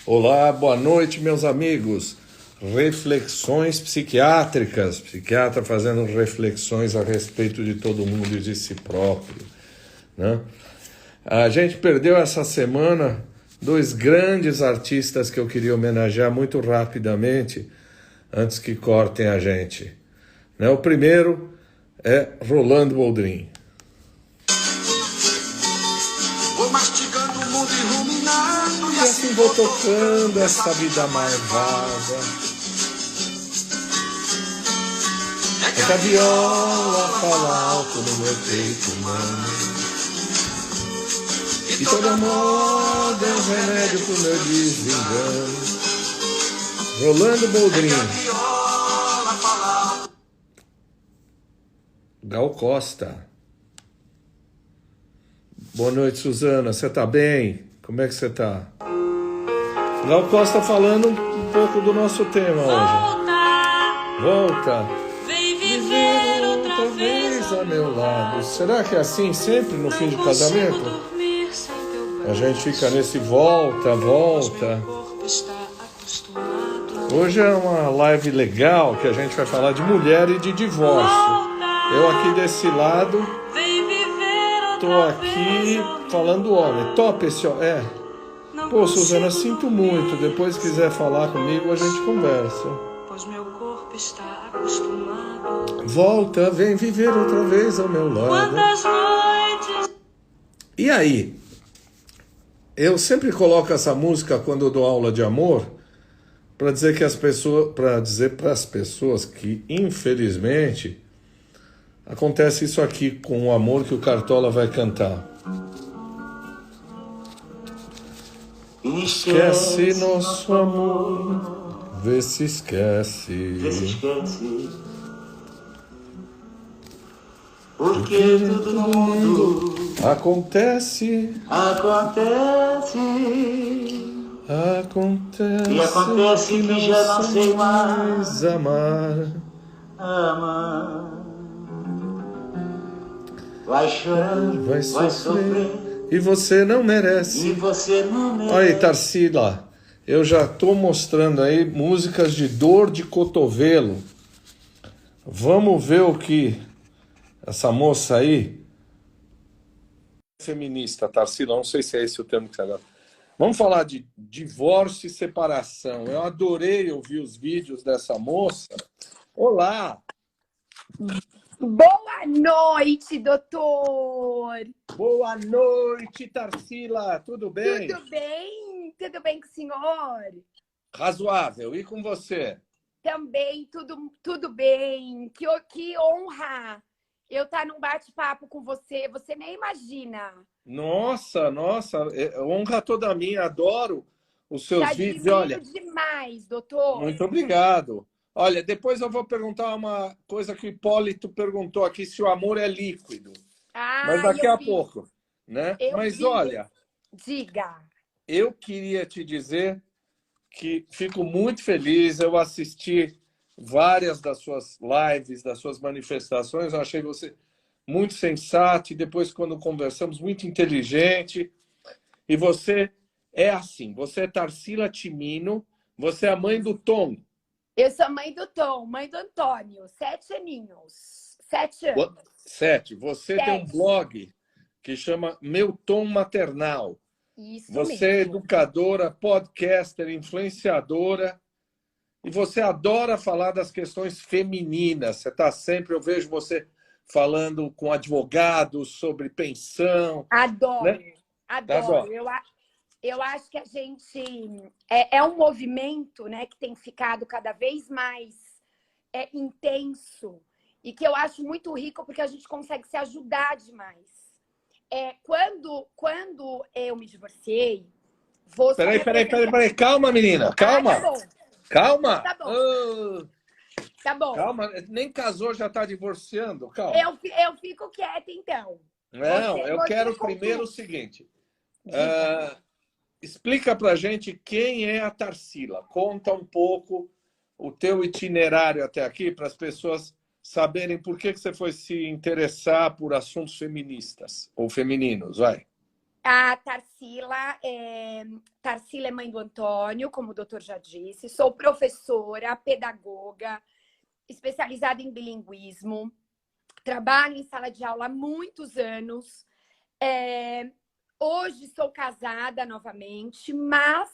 Olá, boa noite, meus amigos. Reflexões psiquiátricas. Psiquiatra fazendo reflexões a respeito de todo mundo e de si próprio, né? A gente perdeu essa semana dois grandes artistas que eu queria homenagear muito rapidamente, antes que cortem a gente, né? O primeiro é Rolando Boldrin. Vou mastigando o mundo e ruminando, E assim vou tocando essa vida marvada. É que a viola fala alto no meu peito humano. E toda moda é um remédio pro meu desengano. Rolando Boldrin. viola fala. Gal Costa. Boa noite, Suzana. Você tá bem? Como é que você tá? Gal Costa falando um pouco do nosso tema hoje. Volta. Vem viver outra vez ao meu lado. Será que é assim sempre no fim de casamento? A gente fica nesse volta, volta. Hoje é uma live legal que a gente vai falar de mulher e de divórcio. Eu aqui desse lado, tô aqui falando do homem. Top esse homem. É. Pô, Suzana, sinto muito. Depois se quiser falar comigo, a gente conversa. Pois meu corpo está acostumado. Volta, vem viver outra vez ao meu lado. Quantas noites. E aí? Eu sempre coloco essa música quando eu dou aula de amor para dizer que para as pessoas que infelizmente acontece isso aqui com o amor que o Cartola vai cantar. Esquece nosso amor, vê se esquece. Porque tudo no mundo Acontece. E acontece que já não sei mais amar. Vai chorando, Vai vai sofrer. sofrer. E você não merece. E você não merece. Olha aí, Tarsila, eu já tô mostrando aí músicas de dor de cotovelo. Vamos ver o que essa moça aí... Feminista, Tarsila, não sei se é esse o termo que você gosta. Vamos falar de divórcio e separação. Eu adorei ouvir os vídeos dessa moça. Olá! Boa noite, doutor! Boa noite, Tarsila! Tudo bem? Tudo bem? Tudo bem com o senhor? Razoável. E com você? Também, tudo bem. Que honra eu estar num bate-papo com você. Você nem imagina. Nossa, honra toda minha. Adoro os seus Te vídeos. admiro Olha, demais, doutor. muito obrigado. Olha, depois eu vou perguntar uma coisa que o Hipólito perguntou aqui, se o amor é líquido. Mas daqui a pouco, né? Mas olha, diga. Eu queria te dizer que fico muito feliz. Eu assisti várias das suas lives, das suas manifestações. Eu achei você muito sensato e depois, quando conversamos, muito inteligente. E você é assim, você é Tarsila Timino, você é a mãe do Tom. Eu sou mãe do Tom, mãe do Antônio, 7 aninhos. 7 anos. 7. Você 7. tem um blog que chama Meu Tom Maternal. Isso você é mesmo. educadora, podcaster, influenciadora. E você adora falar das questões femininas. Você está sempre, eu vejo você falando com advogados sobre pensão. Adoro, né? adoro. Eu acho que a gente... É um movimento, né, que tem ficado cada vez mais intenso e que eu acho muito rico porque a gente consegue se ajudar demais. Quando eu me divorciei... Peraí. Calma, menina. Calma. Tá bom. Calma. Tá bom. Tá bom. Calma. Nem casou, já está divorciando. Calma. Eu fico quieta, então. Não, eu quero conclui. primeiro o seguinte. Explica pra gente quem é a Tarsila. Conta um pouco o teu itinerário até aqui para as pessoas saberem por que você foi se interessar por assuntos feministas ou femininos. Vai. A Tarsila é mãe do Antônio, como o doutor já disse. Sou professora, pedagoga, especializada em bilinguismo. Trabalho em sala de aula há muitos anos. Hoje sou casada novamente, mas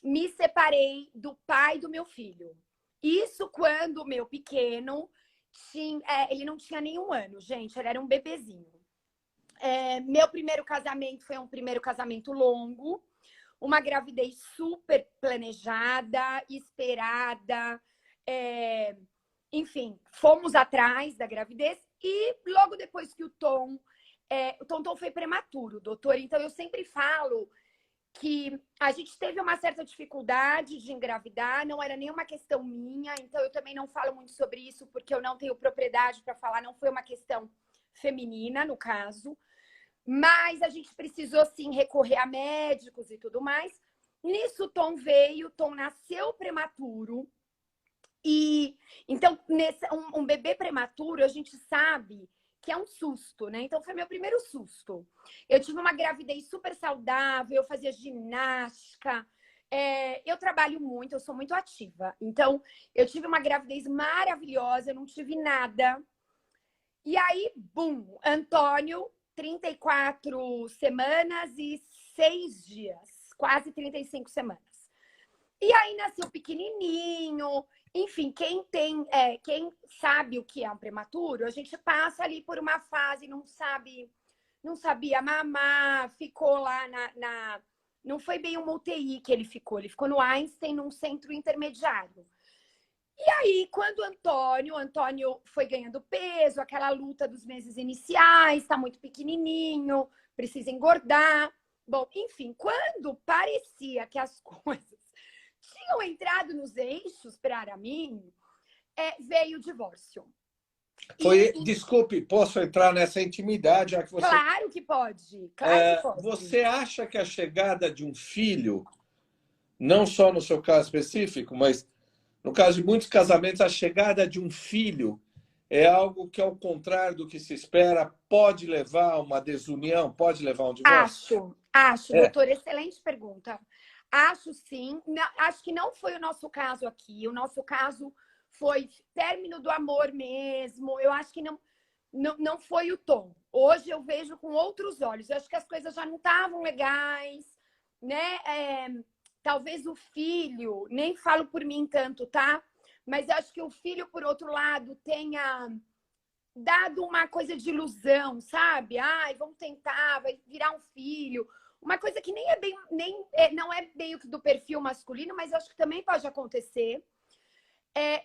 me separei do pai do meu filho. Isso quando o meu pequeno ele não tinha nenhum ano, gente, ele era um bebezinho. Meu primeiro casamento foi um primeiro casamento longo, uma gravidez super planejada, esperada, enfim, fomos atrás da gravidez e logo depois que o Tom foi prematuro, doutor. Então, eu sempre falo que a gente teve uma certa dificuldade de engravidar, não era nenhuma questão minha, então eu também não falo muito sobre isso, porque eu não tenho propriedade para falar, não foi uma questão feminina, no caso, mas a gente precisou, sim, recorrer a médicos e tudo mais. Nisso, Tom nasceu prematuro, e então, um bebê prematuro, a gente sabe que é um susto, né? Então, foi meu primeiro susto. Eu tive uma gravidez super saudável, eu fazia ginástica, eu trabalho muito, eu sou muito ativa. Então, eu tive uma gravidez maravilhosa, eu não tive nada. E aí, bum, Antônio, 34 semanas e 6 dias, quase 35 semanas. E aí nasceu pequenininho. Enfim, quem sabe o que é um prematuro, a gente passa ali por uma fase, não sabia mamar, ficou lá não foi bem uma UTI que ele ficou no Einstein, num centro intermediário. E aí, quando o Antônio foi ganhando peso, aquela luta dos meses iniciais, tá muito pequenininho, precisa engordar. Bom, enfim, quando parecia que as coisas tinham entrado nos eixos para mim, veio o divórcio. Desculpe, posso entrar nessa intimidade? Já que você... Claro que pode. Claro que pode. Você acha que a chegada de um filho, não só no seu caso específico, mas no caso de muitos casamentos, a chegada de um filho é algo que, ao contrário do que se espera, pode levar a uma desunião, pode levar a um divórcio? Acho, doutor, excelente pergunta. Acho sim. Acho que não foi o nosso caso aqui. O nosso caso foi término do amor mesmo. Eu acho que não foi o Tom. Hoje eu vejo com outros olhos. Eu acho que as coisas já não estavam legais, né? Talvez o filho, nem falo por mim tanto, tá? Mas eu acho que o filho, por outro lado, tenha dado uma coisa de ilusão, sabe? Ai, vamos tentar, vai virar um filho. Uma coisa que nem não é bem do perfil masculino, mas eu acho que também pode acontecer.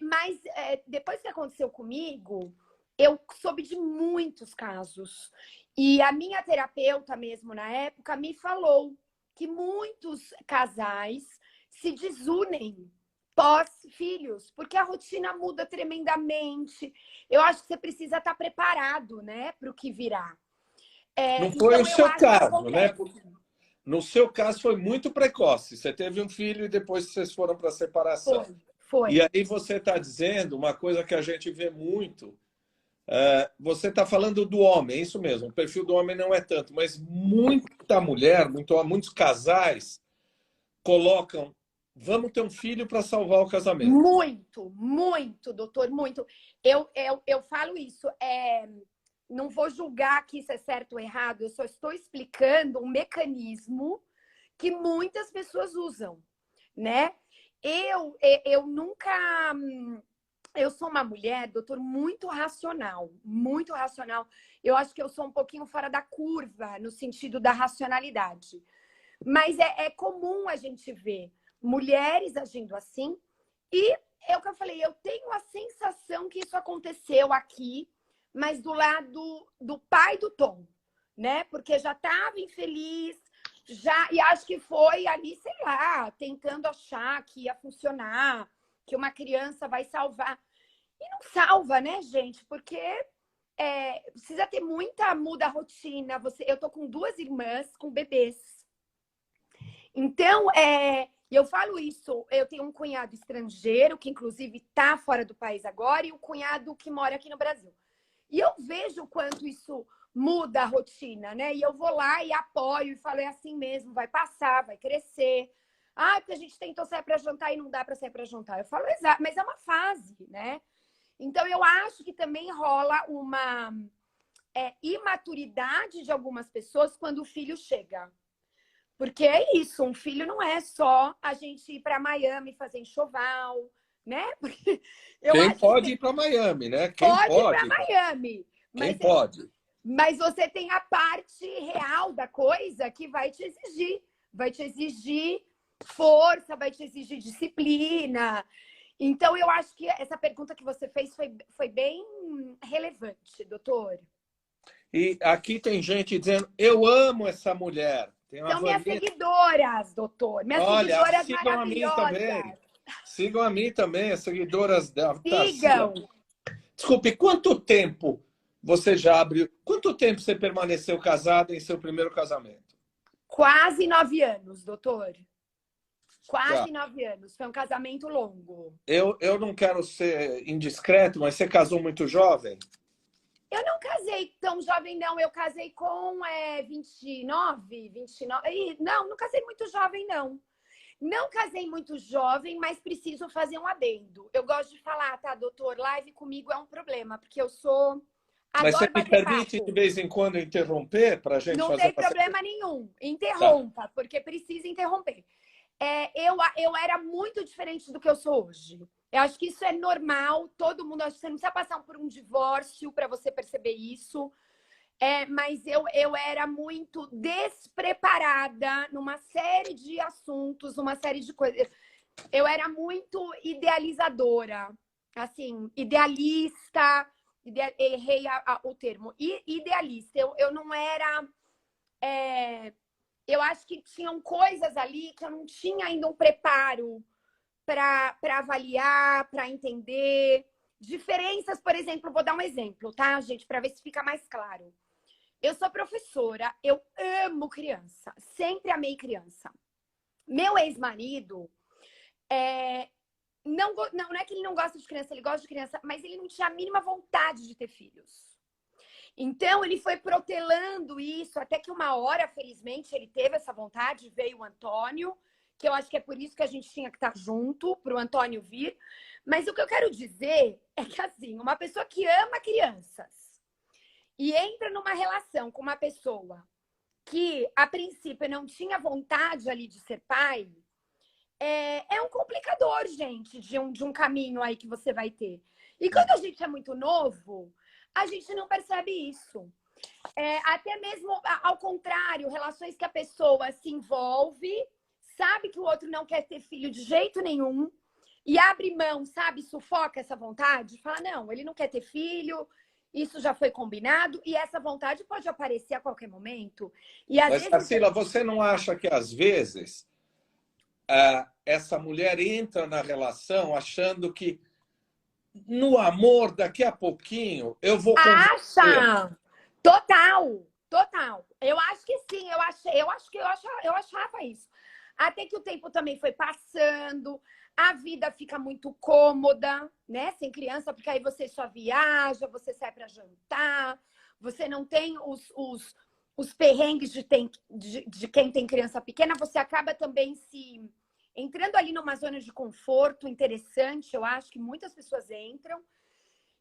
Mas depois que aconteceu comigo, eu soube de muitos casos. E a minha terapeuta mesmo, na época, me falou que muitos casais se desunem pós-filhos, porque a rotina muda tremendamente. Eu acho que você precisa estar preparado, né, para o que virá. Não foi então, o seu caso, né? acontece. No seu caso, foi muito precoce. Você teve um filho e depois vocês foram para a separação. Foi. E aí você está dizendo uma coisa que a gente vê muito. Você está falando do homem, é isso mesmo. O perfil do homem não é tanto, mas muita mulher, muitos casais colocam: vamos ter um filho para salvar o casamento. Muito, doutor, muito. Eu falo isso. Não vou julgar que isso é certo ou errado, eu só estou explicando um mecanismo que muitas pessoas usam, né? Eu nunca... Eu sou uma mulher, doutor, muito racional, muito racional. Eu acho que eu sou um pouquinho fora da curva, no sentido da racionalidade. Mas é comum a gente ver mulheres agindo assim. E é o que eu falei, eu tenho a sensação que isso aconteceu aqui, mas do lado do pai do Tom, né? Porque já estava infeliz, e acho que foi ali, sei lá, tentando achar que ia funcionar, que uma criança vai salvar. E não salva, né, gente? Porque precisa ter muda a rotina. Eu tô com 2 irmãs com bebês. Então, eu falo isso, eu tenho um cunhado estrangeiro, que inclusive está fora do país agora, e um cunhado que mora aqui no Brasil. E eu vejo o quanto isso muda a rotina, né? E eu vou lá e apoio e falo, é assim mesmo, vai passar, vai crescer. Ah, porque a gente tentou sair para jantar e não dá para sair para jantar. Eu falo, exato, mas é uma fase, né? Então, eu acho que também rola uma imaturidade de algumas pessoas quando o filho chega. Porque é isso, um filho não é só a gente ir para Miami fazer enxoval, né? Porque Quem pode ir para Miami, né? Quem pode ir pode para Miami. Quem pode. Mas você tem a parte real da coisa que vai te exigir força, vai te exigir disciplina. Então, eu acho que essa pergunta que você fez foi bem relevante, doutor. E aqui tem gente dizendo, eu amo essa mulher. Tem uma São minhas Vanessa... seguidoras, doutor. Minhas seguidoras sigam a mim também. Sigam a mim também, as seguidoras da Sigam. Desculpe, quanto tempo você já abriu? Quanto tempo você permaneceu casada em seu primeiro casamento? Quase 9 anos, doutor. Quase 9 anos. Foi um casamento longo. Eu não quero ser indiscreto, mas você casou muito jovem? Eu não casei tão jovem, não. Eu casei com 29. Não casei muito jovem, não. Não casei muito jovem, mas preciso fazer um adendo. Eu gosto de falar, tá, doutor? Live comigo é um problema, porque eu sou... Mas você me permite, de vez em quando, interromper para a gente fazer... Não tem problema nenhum. Interrompa, porque precisa interromper. Eu era muito diferente do que eu sou hoje. Eu acho que isso é normal. Todo mundo, acho que você não precisa passar por um divórcio para você perceber isso. Mas eu era muito despreparada numa série de assuntos, numa série de coisas. Eu era muito idealizadora. Assim, idealista... Errei o termo. Idealista. Eu não era... Eu acho que tinham coisas ali que eu não tinha ainda um preparo para avaliar, para entender. Diferenças, por exemplo, vou dar um exemplo, tá, gente? Para ver se fica mais claro. Eu sou professora, eu amo criança. Sempre amei criança. Meu ex-marido... Não é que ele não gosta de criança, ele gosta de criança, mas ele não tinha a mínima vontade de ter filhos. Então, ele foi protelando isso, até que uma hora, felizmente, ele teve essa vontade, veio o Antônio, que eu acho que é por isso que a gente tinha que estar junto, para o Antônio vir. Mas o que eu quero dizer é que, assim, uma pessoa que ama crianças e entra numa relação com uma pessoa que, a princípio, não tinha vontade ali de ser pai... É um complicador, gente, de um caminho aí que você vai ter. E quando a gente é muito novo, a gente não percebe isso. Até mesmo, ao contrário, relações que a pessoa se envolve, sabe que o outro não quer ter filho de jeito nenhum, e abre mão, sabe, sufoca essa vontade, fala, não, ele não quer ter filho, isso já foi combinado, e essa vontade pode aparecer a qualquer momento. E às vezes... Tarsila, você não acha que, às vezes... essa mulher entra na relação achando que no amor, daqui a pouquinho, eu vou convencer. Acha! Total. Eu acho que sim, eu achava isso. Até que o tempo também foi passando, a vida fica muito cômoda, né? Sem criança, porque aí você só viaja, você sai para jantar, você não tem os perrengues de quem tem criança pequena, você acaba também entrando ali numa zona de conforto interessante, eu acho que muitas pessoas entram.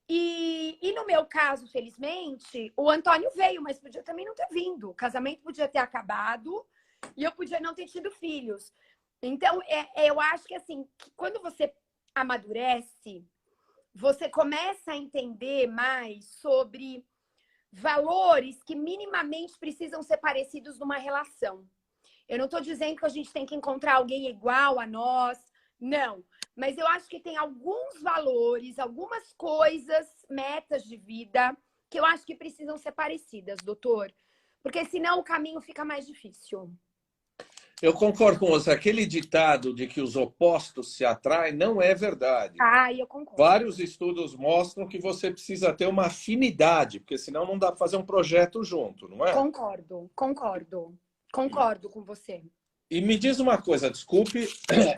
E no meu caso, felizmente, o Antônio veio, mas podia também não ter vindo. O casamento podia ter acabado e eu podia não ter tido filhos. Então, eu acho que assim, que quando você amadurece, você começa a entender mais sobre valores que minimamente precisam ser parecidos numa relação. Eu não estou dizendo que a gente tem que encontrar alguém igual a nós, não. Mas eu acho que tem alguns valores, algumas coisas, metas de vida, que eu acho que precisam ser parecidas, doutor. Porque senão o caminho fica mais difícil. Eu concordo com você. Aquele ditado de que os opostos se atraem não é verdade. Eu concordo. Vários estudos mostram que você precisa ter uma afinidade, porque senão não dá para fazer um projeto junto, não é? Concordo com você. E me diz uma coisa, desculpe,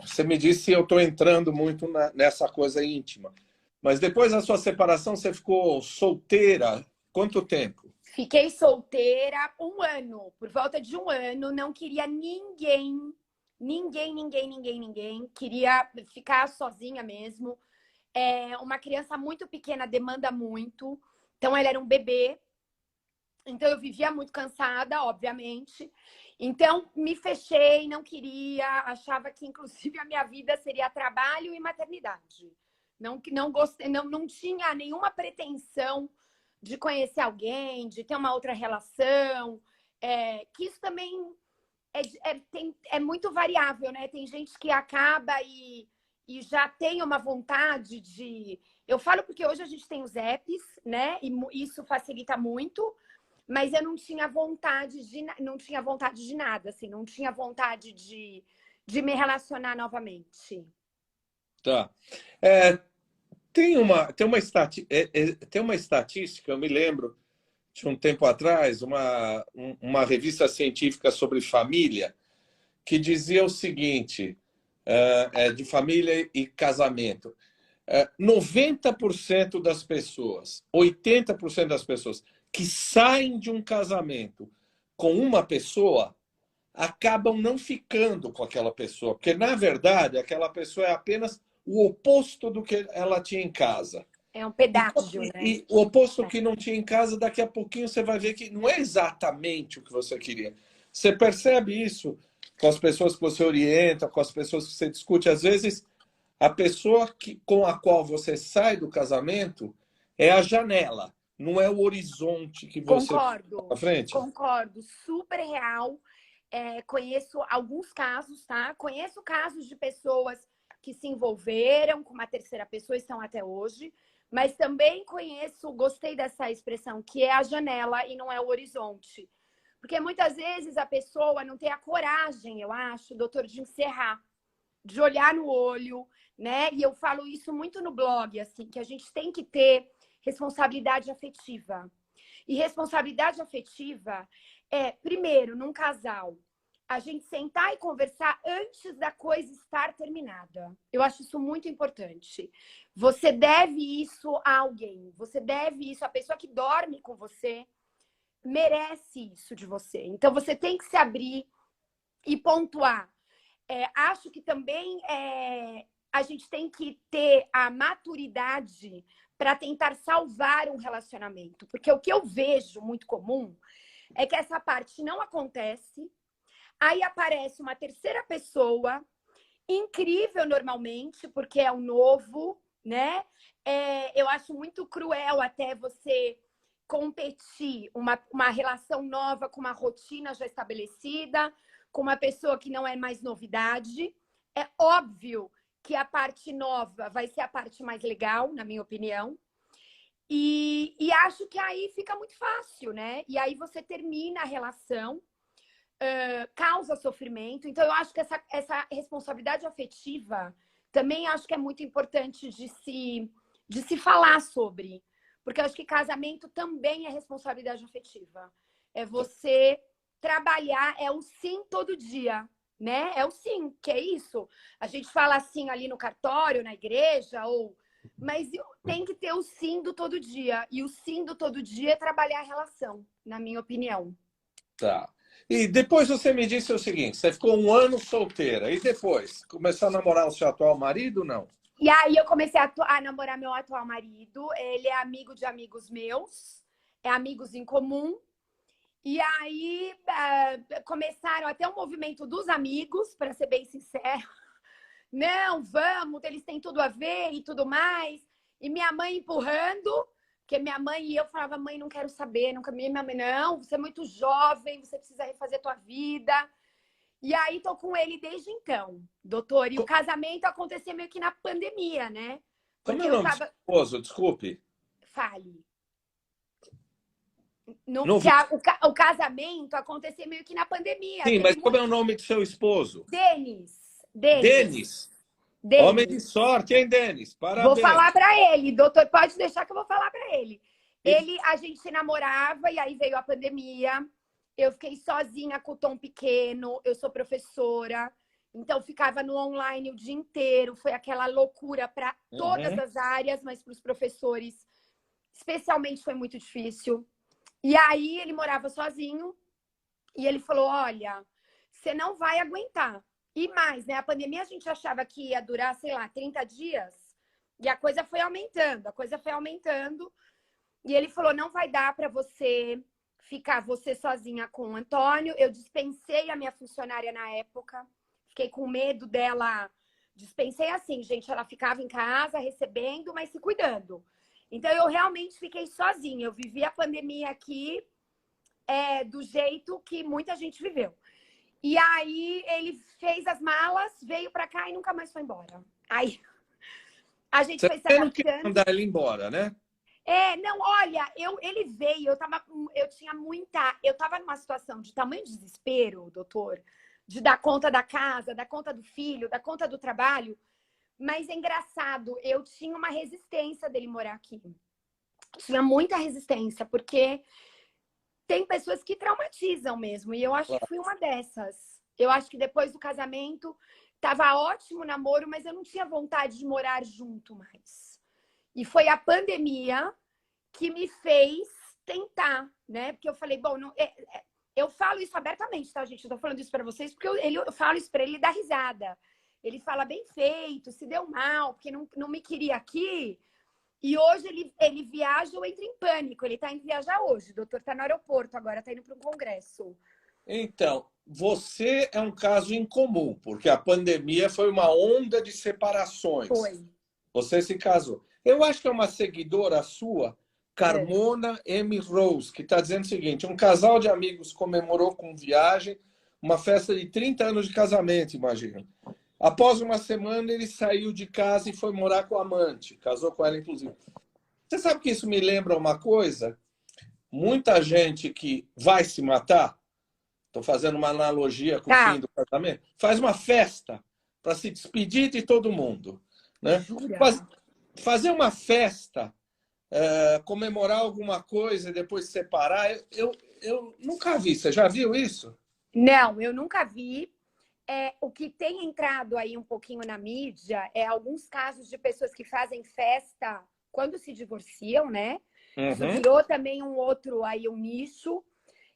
você me disse que eu estou entrando muito nessa coisa íntima, mas depois da sua separação você ficou solteira quanto tempo? Fiquei solteira 1 ano, por volta de 1 ano, não queria ninguém, ninguém. Queria ficar sozinha mesmo. Uma criança muito pequena demanda muito, então ela era um bebê, então eu vivia muito cansada, obviamente. Então me fechei, não queria, achava que inclusive a minha vida seria trabalho e maternidade. Não gostei, não tinha nenhuma pretensão de conhecer alguém, de ter uma outra relação, que isso também é muito variável, né? Tem gente que acaba e já tem uma vontade de... Eu falo porque hoje a gente tem os apps, né? E isso facilita muito, mas eu não tinha vontade de nada, assim, não tinha vontade de me relacionar novamente. Tá. Tem uma estatística, eu me lembro, de um tempo atrás, uma revista científica sobre família, que dizia o seguinte, de família e casamento. 90% das pessoas, 80% das pessoas que saem de um casamento com uma pessoa acabam não ficando com aquela pessoa, porque, na verdade, aquela pessoa é apenas o oposto do que ela tinha em casa. É um pedágio, né? E o oposto que não tinha em casa, daqui a pouquinho você vai ver que não é exatamente o que você queria. Você percebe isso com as pessoas que você orienta, com as pessoas que você discute. Às vezes, a pessoa com a qual você sai do casamento é a janela, não é o horizonte que você Concordo, à frente. concordo, super real. Conheço alguns casos, tá? Conheço casos de pessoas que se envolveram com uma terceira pessoa e estão até hoje, mas também gostei dessa expressão, que é a janela e não é o horizonte. Porque muitas vezes a pessoa não tem a coragem, eu acho, doutor, de encerrar, de olhar no olho, né? E eu falo isso muito no blog, assim, que a gente tem que ter responsabilidade afetiva. E responsabilidade afetiva primeiro, num casal, a gente sentar e conversar antes da coisa estar terminada. Eu acho isso muito importante. Você deve isso a alguém. Você deve isso. A pessoa que dorme com você merece isso de você. Então, você tem que se abrir e pontuar. Acho que também a gente tem que ter a maturidade para tentar salvar um relacionamento. Porque o que eu vejo muito comum é que essa parte não acontece. Aí aparece uma terceira pessoa, incrível normalmente, porque é o novo, né? Eu acho muito cruel até você competir uma relação nova com uma rotina já estabelecida, com uma pessoa que não é mais novidade. É óbvio que a parte nova vai ser a parte mais legal, na minha opinião. E acho que aí fica muito fácil, né? E aí você termina a relação, causa sofrimento. Então, eu acho que essa responsabilidade afetiva também acho que é muito importante de se falar sobre. Porque eu acho que casamento também é responsabilidade afetiva. É você trabalhar, é o sim todo dia, né? É o sim, que é isso. A gente fala assim ali no cartório, na igreja, mas tem que ter o sim do todo dia. E o sim do todo dia é trabalhar a relação, na minha opinião. Tá. E depois você me disse o seguinte, você ficou 1 ano solteira. E depois? Começou a namorar o seu atual marido ou não? E aí eu comecei a namorar meu atual marido. Ele é amigo de amigos meus. É amigos em comum. E aí começaram até um movimento dos amigos, para ser bem sincero. Não, vamos, eles têm tudo a ver e tudo mais. E minha mãe empurrando, porque minha mãe e eu falava, mãe, não quero saber, nunca minha mãe, não, você é muito jovem, você precisa refazer tua vida. E aí tô com ele desde então, doutor. E o casamento aconteceu meio que na pandemia, né? Como é o nome do seu esposo? Desculpe. Fale. O casamento aconteceu meio que na pandemia. Sim, mas como é o nome do seu esposo? Denis. Denis. Homem de sorte, hein, Denis? Parabéns. Vou falar para ele, doutor, pode deixar que eu vou falar para ele. A gente se namorava e aí veio a pandemia. Eu fiquei sozinha com o Tom pequeno. Eu sou professora, então ficava no online o dia inteiro. Foi aquela loucura para todas as áreas, mas para os professores, especialmente, foi muito difícil. E aí ele morava sozinho e ele falou, olha, você não vai aguentar. E mais, né? A pandemia a gente achava que ia durar, sei lá, 30 dias. E a coisa foi aumentando, a coisa foi aumentando. E ele falou, não vai dar para você ficar você sozinha com o Antônio. Eu dispensei a minha funcionária na época. Fiquei com medo dela. Dispensei assim, gente. Ela ficava em casa recebendo, mas se cuidando. Então, eu realmente fiquei sozinha. Eu vivi a pandemia aqui do jeito que muita gente viveu. E aí, ele fez as malas, veio para cá e nunca mais foi embora. Aí, a gente foi se Você não queria adaptando. mandar ele embora, né? Não, olha, ele veio, eu tava numa situação de tamanho desespero, doutor, de dar conta da casa, dar conta do filho, dar conta do trabalho, mas é engraçado, eu tinha uma resistência dele morar aqui. Tinha muita resistência, porque tem pessoas que traumatizam mesmo, e eu acho que fui uma dessas. Eu acho que depois do casamento, tava ótimo o namoro, mas eu não tinha vontade de morar junto mais. E foi a pandemia que me fez tentar, né? Porque eu falei, bom, eu falo isso abertamente, tá, gente? Eu tô falando isso para vocês porque eu falo isso para ele dar risada. Ele fala, bem feito, se deu mal, porque não me queria aqui. E hoje ele viaja, eu entro em pânico. Ele tá indo viajar hoje. O doutor tá no aeroporto agora, tá indo para um congresso. Então, você é um caso incomum, porque a pandemia foi uma onda de separações. Foi. Você se casou. Eu acho que é uma seguidora sua, Carmona M. Rose, que está dizendo o seguinte: um casal de amigos comemorou com viagem uma festa de 30 anos de casamento, imagina. Após uma semana, ele saiu de casa e foi morar com a amante. Casou com ela, inclusive. Você sabe que isso me lembra uma coisa? Muita gente que vai se matar, estou fazendo uma analogia com o fim do casamento, faz uma festa para se despedir de todo mundo. Né? Fazer uma festa, comemorar alguma coisa e depois separar, eu nunca vi. Você já viu isso? Não, eu nunca vi. O que tem entrado aí um pouquinho na mídia é alguns casos de pessoas que fazem festa quando se divorciam, né? Uhum. Isso virou também um outro aí, um nicho.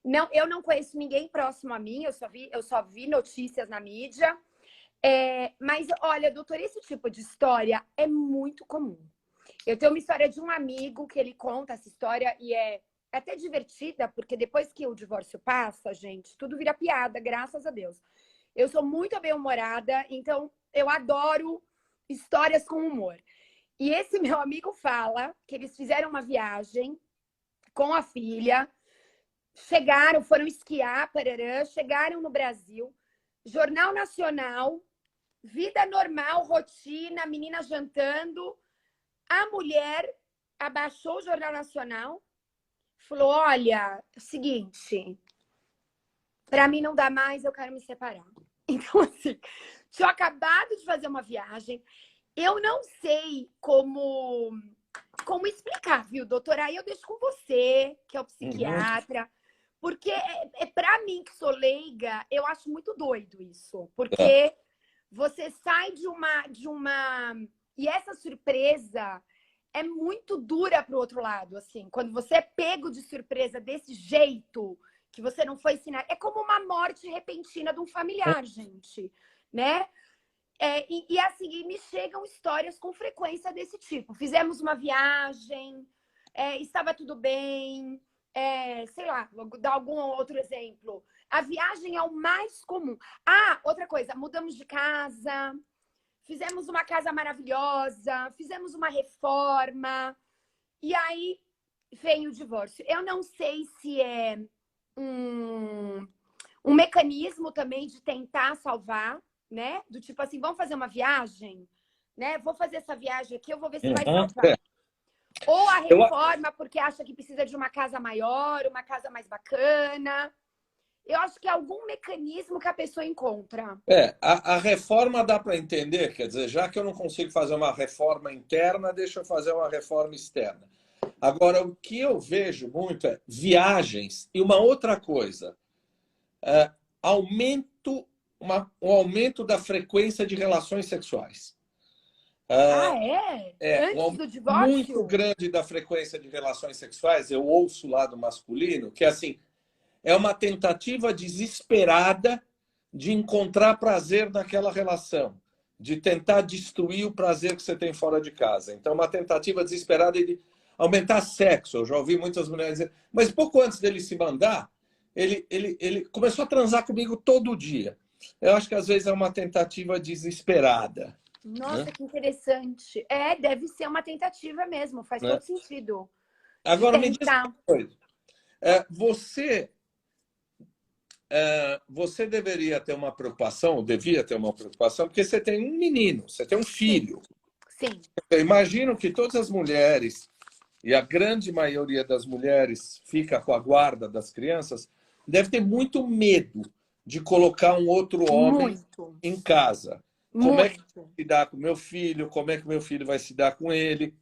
Não, eu não conheço ninguém próximo a mim, eu só vi notícias na mídia. Mas, olha, doutor, esse tipo de história é muito comum. Eu tenho uma história de um amigo que ele conta essa história e é até divertida, porque depois que o divórcio passa, gente, tudo vira piada, graças a Deus. Eu sou muito bem-humorada, então eu adoro histórias com humor. E esse meu amigo fala que eles fizeram uma viagem com a filha, foram esquiar, parará, chegaram no Brasil, Jornal Nacional, vida normal, rotina, menina jantando. A mulher abaixou o Jornal Nacional, falou, olha, é o seguinte, para mim não dá mais, eu quero me separar. Então, assim, tinha acabado de fazer uma viagem, eu não sei como explicar, viu, doutora? Aí eu deixo com você, que é o psiquiatra, porque para mim, que sou leiga, eu acho muito doido isso, porque você sai de uma... E essa surpresa é muito dura para o outro lado, assim. Quando você é pego de surpresa desse jeito, que você não foi ensinado... É como uma morte repentina de um familiar, gente, né? Assim, me chegam histórias com frequência desse tipo. Fizemos uma viagem, estava tudo bem, sei lá, vou dar algum outro exemplo. A viagem é o mais comum. Outra coisa, mudamos de casa, fizemos uma casa maravilhosa, fizemos uma reforma, e aí vem o divórcio. Eu não sei se é um mecanismo também de tentar salvar, né? Do tipo assim, vamos fazer uma viagem, né? Vou fazer essa viagem aqui, eu vou ver se vai salvar. Ou a reforma porque acha que precisa de uma casa maior, uma casa mais bacana. Eu acho que é algum mecanismo que a pessoa encontra. A reforma dá para entender, quer dizer, já que eu não consigo fazer uma reforma interna, deixa eu fazer uma reforma externa. Agora, o que eu vejo muito é viagens e uma outra coisa, o aumento da frequência de relações sexuais. Ah, é? Um Antes do aumento muito divórcio? grande da frequência de relações sexuais, eu ouço o lado masculino, que assim, é uma tentativa desesperada de encontrar prazer naquela relação, de tentar destruir o prazer que você tem fora de casa. Então, é uma tentativa desesperada de aumentar sexo. Eu já ouvi muitas mulheres dizer, mas pouco antes dele se mandar, ele começou a transar comigo todo dia. Eu acho que às vezes é uma tentativa desesperada, né? Nossa, que interessante. É, deve ser uma tentativa mesmo, faz Né? todo sentido. De Agora me diz uma tentar. coisa. Você você deveria ter uma preocupação, ou devia ter uma preocupação, porque você tem um menino, você tem um Sim, filho. sim. Eu imagino que todas as mulheres, e a grande maioria das mulheres fica com a guarda das crianças, deve ter muito medo de colocar um outro homem Muito, em casa. Como é que vai muito. se dar com meu filho? Como é que meu filho vai se dar com ele?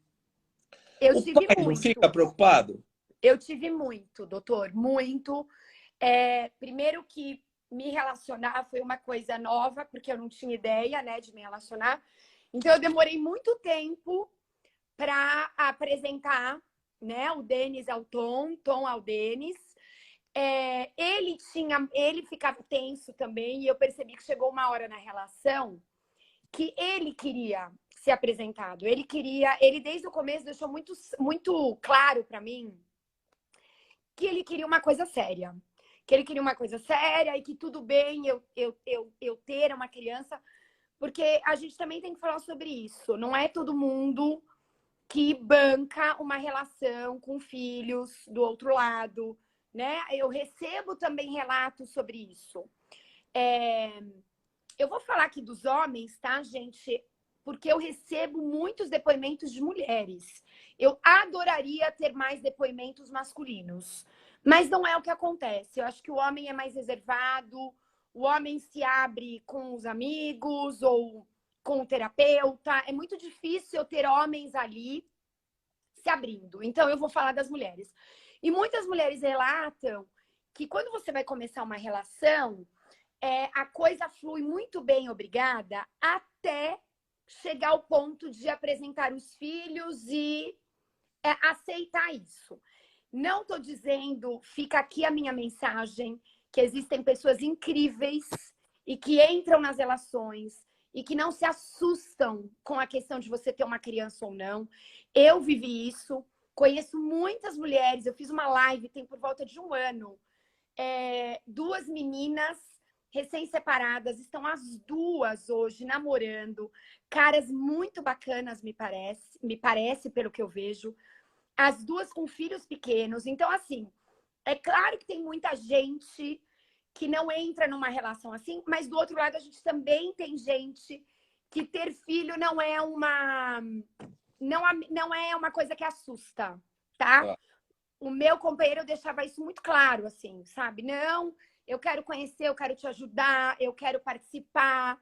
Eu O tive pai não fica muito. preocupado? Eu tive muito, doutor, muito. Primeiro que me relacionar foi uma coisa nova, porque eu não tinha ideia, né, de me relacionar. Então, eu demorei muito tempo para apresentar, né, o Denis ao Tom, Tom ao Denis. Ele ficava tenso também, e eu percebi que chegou uma hora na relação que ele queria ser apresentado. Ele desde o começo deixou muito, muito claro para mim que ele queria uma coisa séria. Que ele queria uma coisa séria e que tudo bem eu ter uma criança, porque a gente também tem que falar sobre isso. Não é todo mundo que banca uma relação com filhos do outro lado, né? Eu recebo também relatos sobre isso. Eu vou falar aqui dos homens, tá, gente? Porque eu recebo muitos depoimentos de mulheres. Eu adoraria ter mais depoimentos masculinos, mas não é o que acontece. Eu acho que o homem é mais reservado, o homem se abre com os amigos ou com o terapeuta. É muito difícil eu ter homens ali se abrindo. Então, eu vou falar das mulheres. E muitas mulheres relatam que quando você vai começar uma relação, a coisa flui muito bem, obrigada, até chegar ao ponto de apresentar os filhos e aceitar isso. Não estou dizendo, fica aqui a minha mensagem, que existem pessoas incríveis e que entram nas relações e que não se assustam com a questão de você ter uma criança ou não. Eu vivi isso, conheço muitas mulheres, eu fiz uma live, tem por volta de um ano, duas meninas recém-separadas, estão as duas hoje namorando, caras muito bacanas, me parece pelo que eu vejo, as duas com filhos pequenos. Então, assim, é claro que tem muita gente que não entra numa relação assim, mas do outro lado a gente também tem gente que ter filho não é uma coisa que assusta, tá? Ah. O meu companheiro deixava isso muito claro, assim, sabe? Não, eu quero conhecer, eu quero te ajudar, eu quero participar,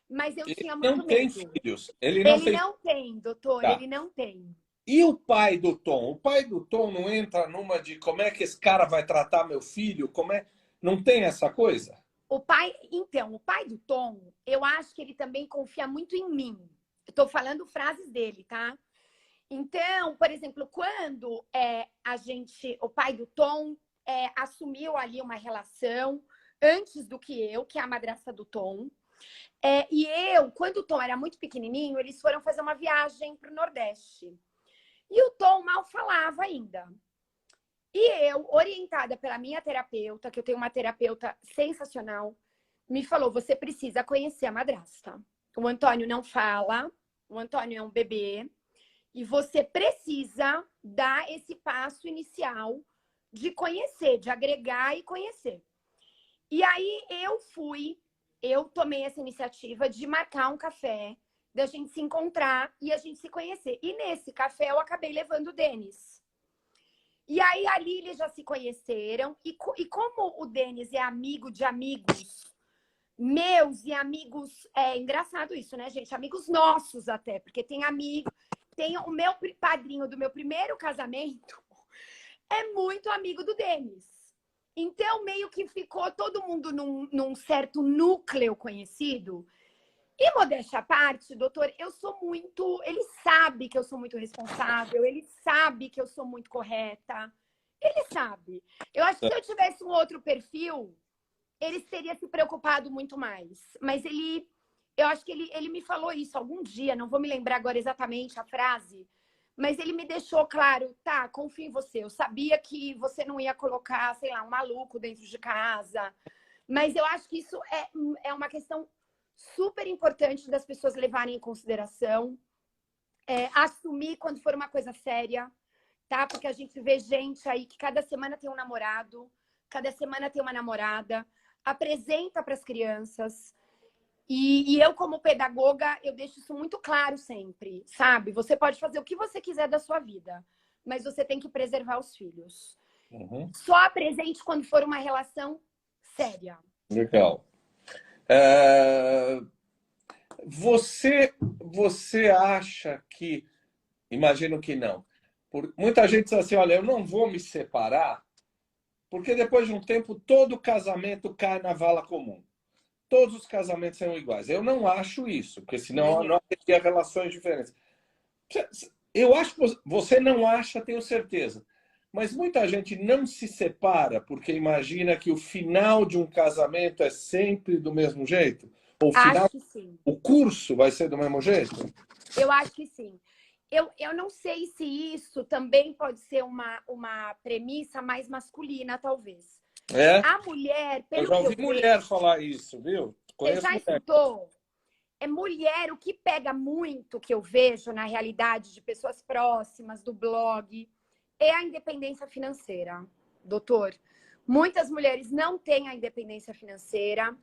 mas eu Ele tinha não muito tem medo. filhos. Ele não Ele tem. não tem, doutor, Tá. ele não tem. E o pai do Tom? O pai do Tom não entra numa de como é que esse cara vai tratar meu filho? Como é? Não tem essa coisa? O pai do Tom, eu acho que ele também confia muito em mim. Eu tô falando frases dele, tá? Então, por exemplo, quando o pai do Tom assumiu ali uma relação antes do que é a madrasta do Tom, e quando o Tom era muito pequenininho, eles foram fazer uma viagem para o Nordeste. E o Tom mal falava ainda. E eu, orientada pela minha terapeuta, que eu tenho uma terapeuta sensacional, me falou: você precisa conhecer a madrasta. O Antônio não fala, o Antônio é um bebê, e você precisa dar esse passo inicial de conhecer, de agregar e conhecer. E aí eu tomei essa iniciativa de marcar um café, da gente se encontrar e a gente se conhecer. E nesse café eu acabei levando o Denis. E aí ali eles já se conheceram. E como o Denis é amigo de amigos meus e amigos... É engraçado isso, né, gente? Amigos nossos até, porque tem amigo... Tem o meu padrinho do meu primeiro casamento é muito amigo do Denis. Então, meio que ficou todo mundo num certo núcleo conhecido. E modéstia à parte, doutor, eu sou muito... Ele sabe que eu sou muito responsável, ele sabe que eu sou muito correta. Ele sabe. Eu acho que se eu tivesse um outro perfil, ele teria se preocupado muito mais. Mas eu acho que ele me falou isso algum dia, não vou me lembrar agora exatamente a frase, mas ele me deixou claro, tá, confio em você. Eu sabia que você não ia colocar, sei lá, um maluco dentro de casa. Mas eu acho que isso é uma questão super importante das pessoas levarem em consideração. Assumir quando for uma coisa séria, tá? Porque a gente vê gente aí que cada semana tem um namorado, cada semana tem uma namorada, apresenta para as crianças. E eu, como pedagoga, eu deixo isso muito claro sempre, sabe? Você pode fazer o que você quiser da sua vida, mas você tem que preservar os filhos. Uhum. Só apresente quando for uma relação séria. Legal. Você acha que... Imagino que não. Muita gente diz assim, olha, eu não vou me separar, porque depois de um tempo todo casamento cai na vala comum. Todos os casamentos são iguais. Eu não acho isso, porque senão não teria relações diferentes. Eu acho que você não acha, tenho certeza. Mas muita gente não se separa porque imagina que o final de um casamento é sempre do mesmo jeito? Ou o final, Acho que sim. o curso vai ser do mesmo jeito? Eu acho que sim. Eu não sei se isso também pode ser uma premissa mais masculina, talvez. A mulher, pelo eu já ouvi que eu mulher vejo, falar isso, viu? você já escutou? Mulher, o que pega muito, que eu vejo na realidade de pessoas próximas, do blog, é a independência financeira, doutor. Muitas mulheres não têm a independência financeira,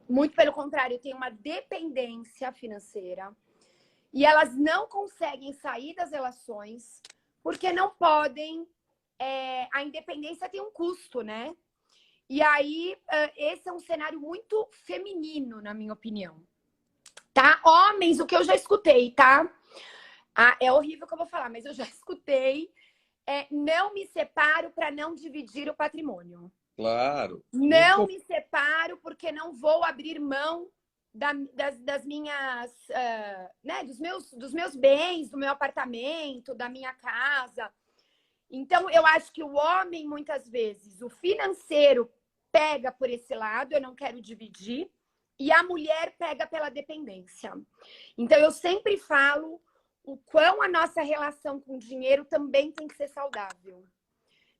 muito pelo contrário, têm uma dependência financeira. E elas não conseguem sair das relações porque não podem... a independência tem um custo, né? E aí, esse é um cenário muito feminino, na minha opinião. Tá? Homens, o que eu já escutei, tá? É horrível o que eu vou falar, mas eu já escutei. Não me separo para não dividir o patrimônio. Claro. Não me separo porque não vou abrir mão das minhas, né, dos meus bens, do meu apartamento, da minha casa. Então, eu acho que o homem, muitas vezes, o financeiro pega por esse lado, eu não quero dividir, e a mulher pega pela dependência. Então, eu sempre falo o quão a nossa relação com o dinheiro também tem que ser saudável,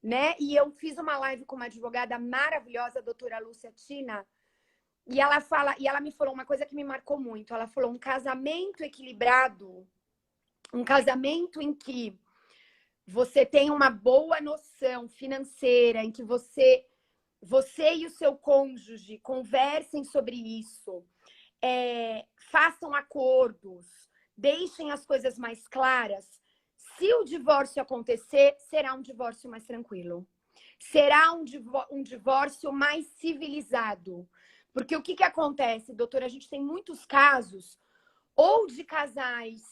né? E eu fiz uma live com uma advogada maravilhosa, a doutora Lúcia Tina, e ela me falou uma coisa que me marcou muito. Ela falou: um casamento equilibrado, um casamento em que você tem uma boa noção financeira, em que você e o seu cônjuge conversem sobre isso, façam acordos, deixem as coisas mais claras. Se o divórcio acontecer, será um divórcio mais tranquilo. Será um divórcio mais civilizado. Porque o que acontece, doutora? A gente tem muitos casos ou de casais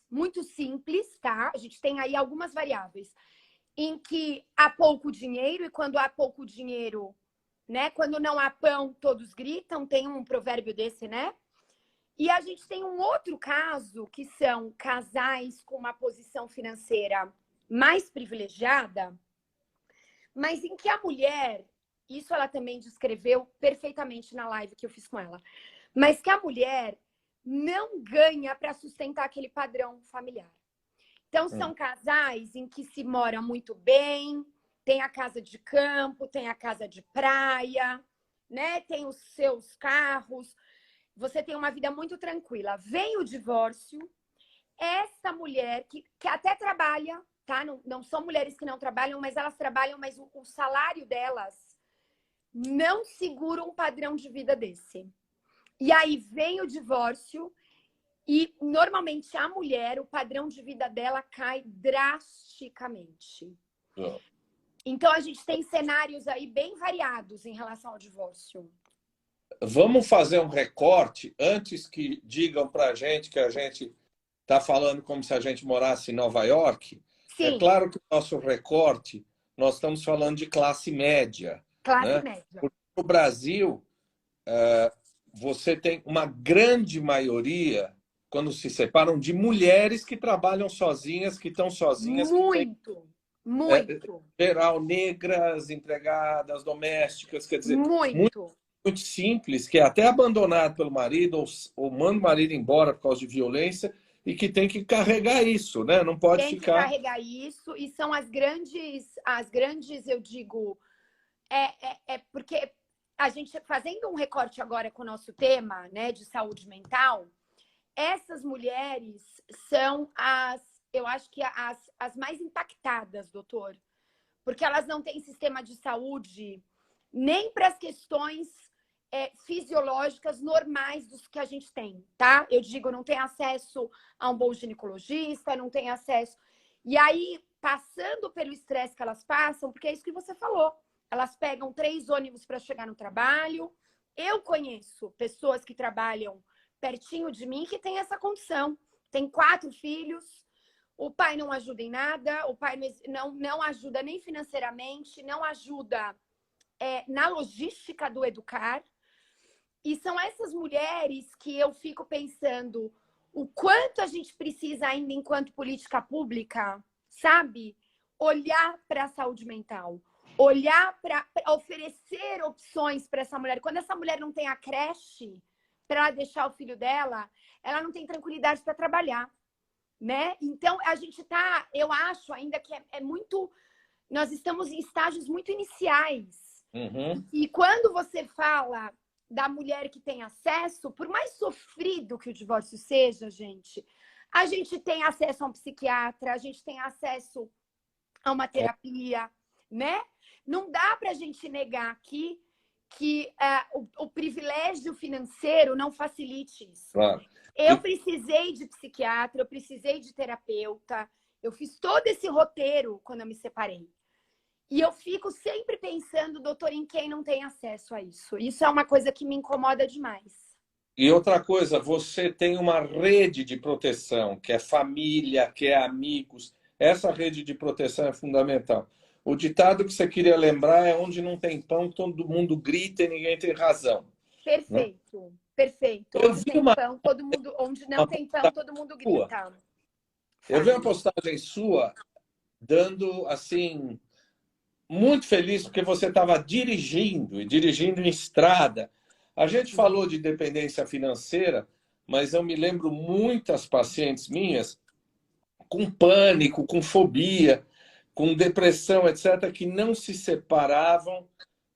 muito simples, tá? A gente tem aí algumas variáveis em que há pouco dinheiro, e quando há pouco dinheiro, né? Quando não há pão, todos gritam, tem um provérbio desse, né? E a gente tem um outro caso, que são casais com uma posição financeira mais privilegiada, mas em que a mulher, isso ela também descreveu perfeitamente na live que eu fiz com ela, mas que a mulher não ganha para sustentar aquele padrão familiar. Então, são casais em que se mora muito bem, tem a casa de campo, tem a casa de praia, né? Tem os seus carros, você tem uma vida muito tranquila. Vem o divórcio, essa mulher que até trabalha, tá? Não são mulheres que não trabalham, mas elas trabalham, mas o salário delas não segura um padrão de vida desse. E aí vem o divórcio e, normalmente, a mulher, o padrão de vida dela cai drasticamente. Então, a gente tem cenários aí bem variados em relação ao divórcio. Vamos fazer um recorte antes que digam para a gente que a gente está falando como se a gente morasse em Nova York. Sim. É claro que o nosso recorte, nós estamos falando de classe média. Classe né? média. Porque no Brasil, você tem uma grande maioria, quando se separam, de mulheres que trabalham sozinhas, que estão sozinhas, que têm, Muito. geral, negras, empregadas, domésticas, quer dizer, muito, Muito. muito simples, que é até abandonado pelo marido, ou manda o marido embora por causa de violência, e que tem que carregar isso, né? Não pode Tem que ficar... carregar isso, e são as grandes, eu digo, porque a gente, fazendo um recorte agora com o nosso tema, né, de saúde mental, essas mulheres são eu acho que as mais impactadas, doutor, porque elas não têm sistema de saúde nem para as questões fisiológicas normais dos que a gente tem, tá? Eu digo, não tem acesso a um bom ginecologista, não tem acesso. E aí, passando pelo estresse que elas passam, porque é isso que você falou, elas pegam 3 ônibus para chegar no trabalho. Eu conheço pessoas que trabalham pertinho de mim que têm essa condição. Tem 4 filhos, o pai não ajuda em nada, o pai não ajuda nem financeiramente, não ajuda na logística do educar. E são essas mulheres que eu fico pensando o quanto a gente precisa ainda, enquanto política pública, sabe? Olhar para a saúde mental. Olhar para oferecer opções para essa mulher. Quando essa mulher não tem a creche para deixar o filho dela, ela não tem tranquilidade para trabalhar, né? Então, a gente tá, eu acho ainda que é muito... Nós estamos em estágios muito iniciais. Uhum. E quando você fala da mulher que tem acesso, por mais sofrido que o divórcio seja, gente, a gente tem acesso a um psiquiatra, a gente tem acesso a uma terapia, né? Não dá para a gente negar aqui que o privilégio financeiro não facilite isso. Claro. Eu precisei de psiquiatra, eu precisei de terapeuta, eu fiz todo esse roteiro quando eu me separei. E eu fico sempre pensando, doutor, em quem não tem acesso a isso. Isso é uma coisa que me incomoda demais. E outra coisa, você tem uma rede de proteção, que é família, que é amigos. Essa rede de proteção é fundamental. O ditado que você queria lembrar é: onde não tem pão, todo mundo grita e ninguém tem razão. Perfeito, né? Perfeito. Eu onde vi tem uma... pão, todo mundo, onde não tem pão, todo mundo grita. Eu vi uma postagem sua dando, assim, muito feliz porque você estava dirigindo, e dirigindo em estrada. A gente falou de dependência financeira, mas eu me lembro muitas pacientes minhas com pânico, com fobia, com depressão, etc., que não se separavam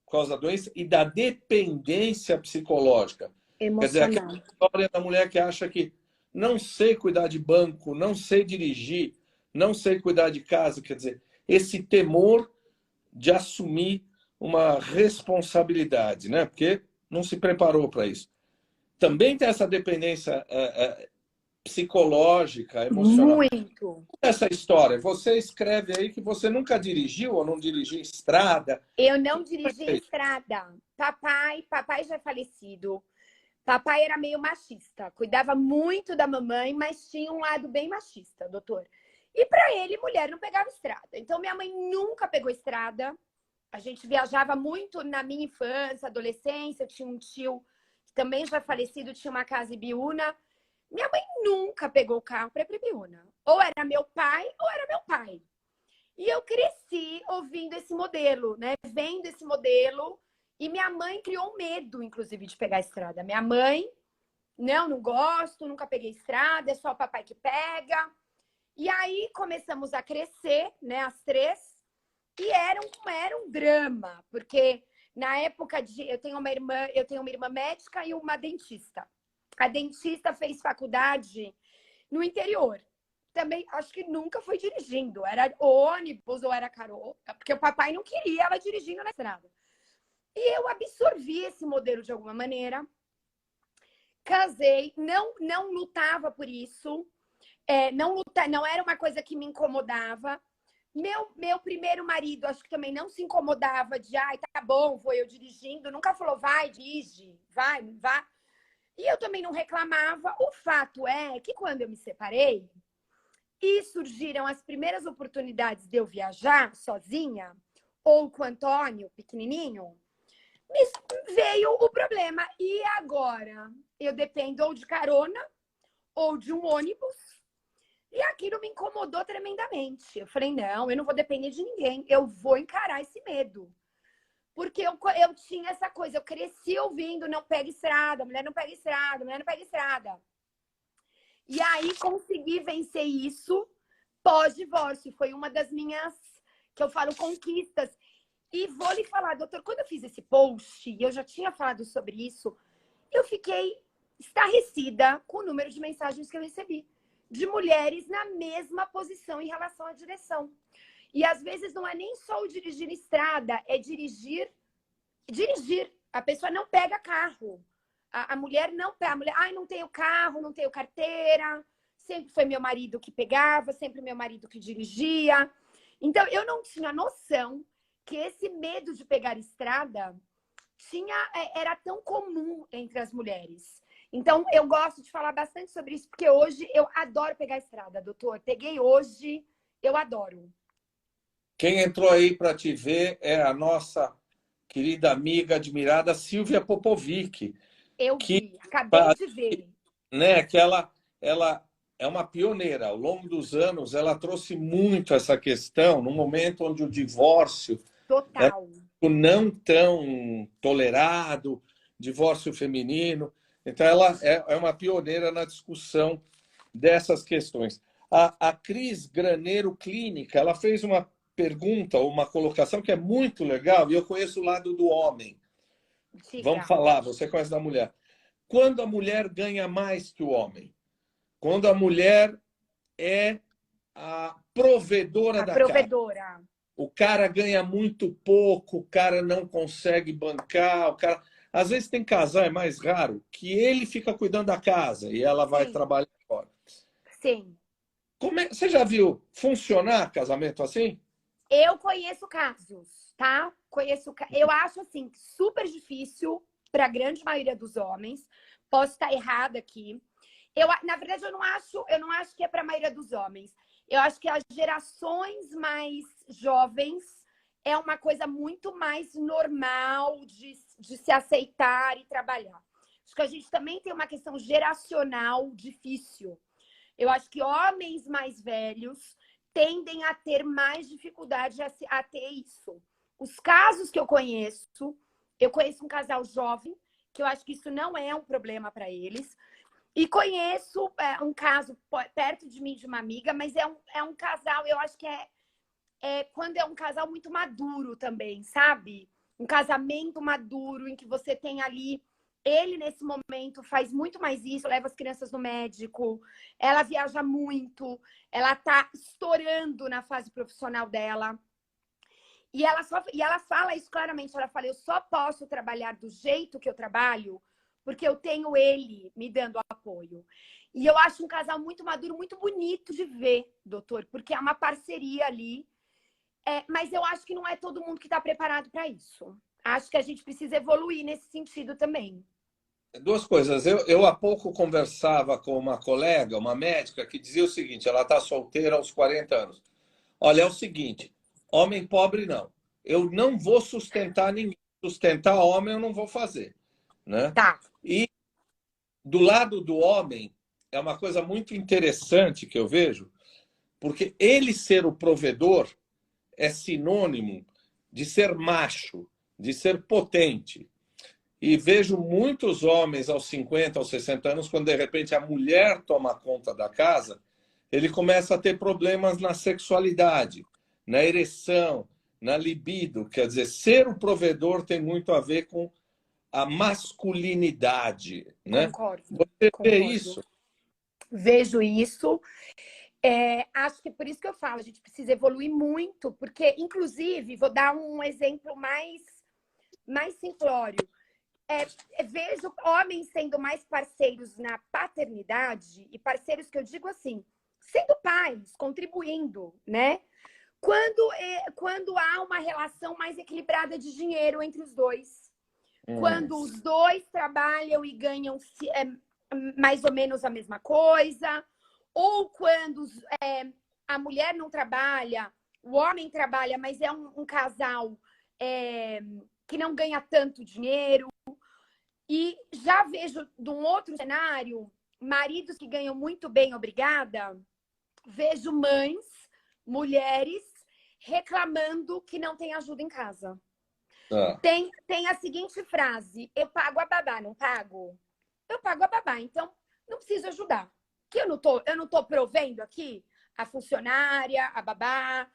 por causa da doença e da dependência psicológica. Quer dizer, aquela história da mulher que acha que não sei cuidar de banco, não sei dirigir, não sei cuidar de casa. Quer dizer, esse temor de assumir uma responsabilidade, né? Porque não se preparou para isso. Também tem essa dependência psicológica, emocional. Muito. Essa história, você escreve aí que você nunca dirigiu ou não dirigiu em estrada. Eu não dirigi em estrada. Papai já é falecido. Papai era meio machista, cuidava muito da mamãe, mas tinha um lado bem machista, doutor. E para ele, mulher não pegava estrada. Então, minha mãe nunca pegou estrada. A gente viajava muito na minha infância, adolescência. Eu tinha um tio que também já é falecido, tinha uma casa em Biúna. Minha mãe nunca pegou o carro para ir para Biúna. Ou era meu pai, ou era meu pai. E eu cresci ouvindo esse modelo, né? Vendo esse modelo. E minha mãe criou um medo, inclusive, de pegar a estrada. Minha mãe, não gosto, nunca peguei estrada, é só o papai que pega. E aí começamos a crescer, né, as 3, e era um drama, porque na época eu tenho uma irmã médica e uma dentista. A dentista fez faculdade no interior. Também acho que nunca foi dirigindo, era ônibus ou era carona, porque o papai não queria ela dirigindo na estrada. E eu absorvi esse modelo de alguma maneira. Casei, não lutava por isso. Não era uma coisa que me incomodava. Meu primeiro marido, acho que também não se incomodava de, tá bom, vou eu dirigindo. Nunca falou, vai, dirige, vai. E eu também não reclamava. O fato é que quando eu me separei e surgiram as primeiras oportunidades de eu viajar sozinha, ou com o Antônio, pequenininho, veio o problema. E agora? Eu dependo ou de carona ou de um ônibus. E aquilo me incomodou tremendamente. Eu falei, não, eu não vou depender de ninguém. Eu vou encarar esse medo. Porque eu tinha essa coisa, eu cresci ouvindo, não pega estrada, mulher não pega estrada, mulher não pega estrada. E aí consegui vencer isso pós-divórcio. Foi uma das minhas, que eu falo, conquistas. E vou lhe falar, doutor, quando eu fiz esse post, e eu já tinha falado sobre isso, eu fiquei estarrecida com o número de mensagens que eu recebi de mulheres na mesma posição em relação à direção. E às vezes não é nem só o dirigir estrada, é dirigir. A pessoa não pega carro. A mulher não pega. A mulher, ai, não tenho carro, não tenho carteira. Sempre foi meu marido que pegava, sempre meu marido que dirigia. Então, eu não tinha noção que esse medo de pegar estrada era tão comum entre as mulheres. Então, eu gosto de falar bastante sobre isso, porque hoje eu adoro pegar estrada, doutor. Peguei hoje, eu adoro. Quem entrou aí para te ver é a nossa querida amiga admirada Silvia Popovic. Eu que, vi, acabei de ver. né, que ela é uma pioneira. Ao longo dos anos, ela trouxe muito essa questão, no momento onde o divórcio era Total. não tão tolerado, divórcio feminino. Então, ela é uma pioneira na discussão dessas questões. A Cris Graneiro Clínica, ela fez uma pergunta, uma colocação que é muito legal, e eu conheço o lado do homem. Diga. Vamos falar, você conhece da mulher. Quando a mulher ganha mais que o homem? Quando a mulher é a provedora da casa. Provedora. O cara ganha muito pouco, o cara não consegue bancar, o cara... Às vezes tem casal, é mais raro, que ele fica cuidando da casa e ela vai trabalhar fora. Sim. Você já viu funcionar casamento assim? Eu conheço casos, tá? Eu acho, assim, super difícil para a grande maioria dos homens. Posso estar errada aqui. Na verdade, eu não acho que é para a maioria dos homens. Eu acho que as gerações mais jovens é uma coisa muito mais normal de se aceitar e trabalhar. Acho que a gente também tem uma questão geracional difícil. Eu acho que homens mais velhos tendem a ter mais dificuldade a ter isso. Os casos que eu conheço um casal jovem, que eu acho que isso não é um problema para eles. E conheço um caso perto de mim, de uma amiga, mas é um casal, eu acho que quando é um casal muito maduro também, sabe? Um casamento maduro, em que você tem ali... Ele, nesse momento, faz muito mais isso, leva as crianças no médico, ela viaja muito, ela tá estourando na fase profissional dela. E ela fala isso claramente, ela fala, eu só posso trabalhar do jeito que eu trabalho porque eu tenho ele me dando apoio. E eu acho um casal muito maduro, muito bonito de ver, doutor, porque é uma parceria ali. Mas eu acho que não é todo mundo que está preparado para isso. Acho que a gente precisa evoluir nesse sentido também. Duas coisas. Eu há pouco conversava com uma colega, uma médica, que dizia o seguinte, ela está solteira aos 40 anos. Olha, é o seguinte, homem pobre não. Eu não vou sustentar ninguém. Sustentar homem eu não vou fazer. Né? Tá. E do lado do homem, é uma coisa muito interessante que eu vejo, porque ele ser o provedor é sinônimo de ser macho, de ser potente. E vejo muitos homens aos 50, aos 60 anos, quando de repente a mulher toma conta da casa, ele começa a ter problemas na sexualidade, na ereção, na libido. Quer dizer, ser o provedor tem muito a ver com a masculinidade. Né? Concordo. Você vê isso? Vejo isso. Acho que é por isso que eu falo, a gente precisa evoluir muito, porque, inclusive, vou dar um exemplo mais simplório. Vejo homens sendo mais parceiros na paternidade, e parceiros que eu digo assim, sendo pais, contribuindo, né? Quando há uma relação mais equilibrada de dinheiro entre os dois. Quando os dois trabalham e ganham mais ou menos a mesma coisa, ou quando a mulher não trabalha, o homem trabalha, mas é um casal que não ganha tanto dinheiro. E já vejo de um outro cenário, maridos que ganham muito bem, obrigada. Vejo mães, mulheres, reclamando que não tem ajuda em casa. Tá. Tem a seguinte frase: eu pago a babá, não pago? Eu pago a babá, então não preciso ajudar. Que eu não tô provendo aqui a funcionária, a babá.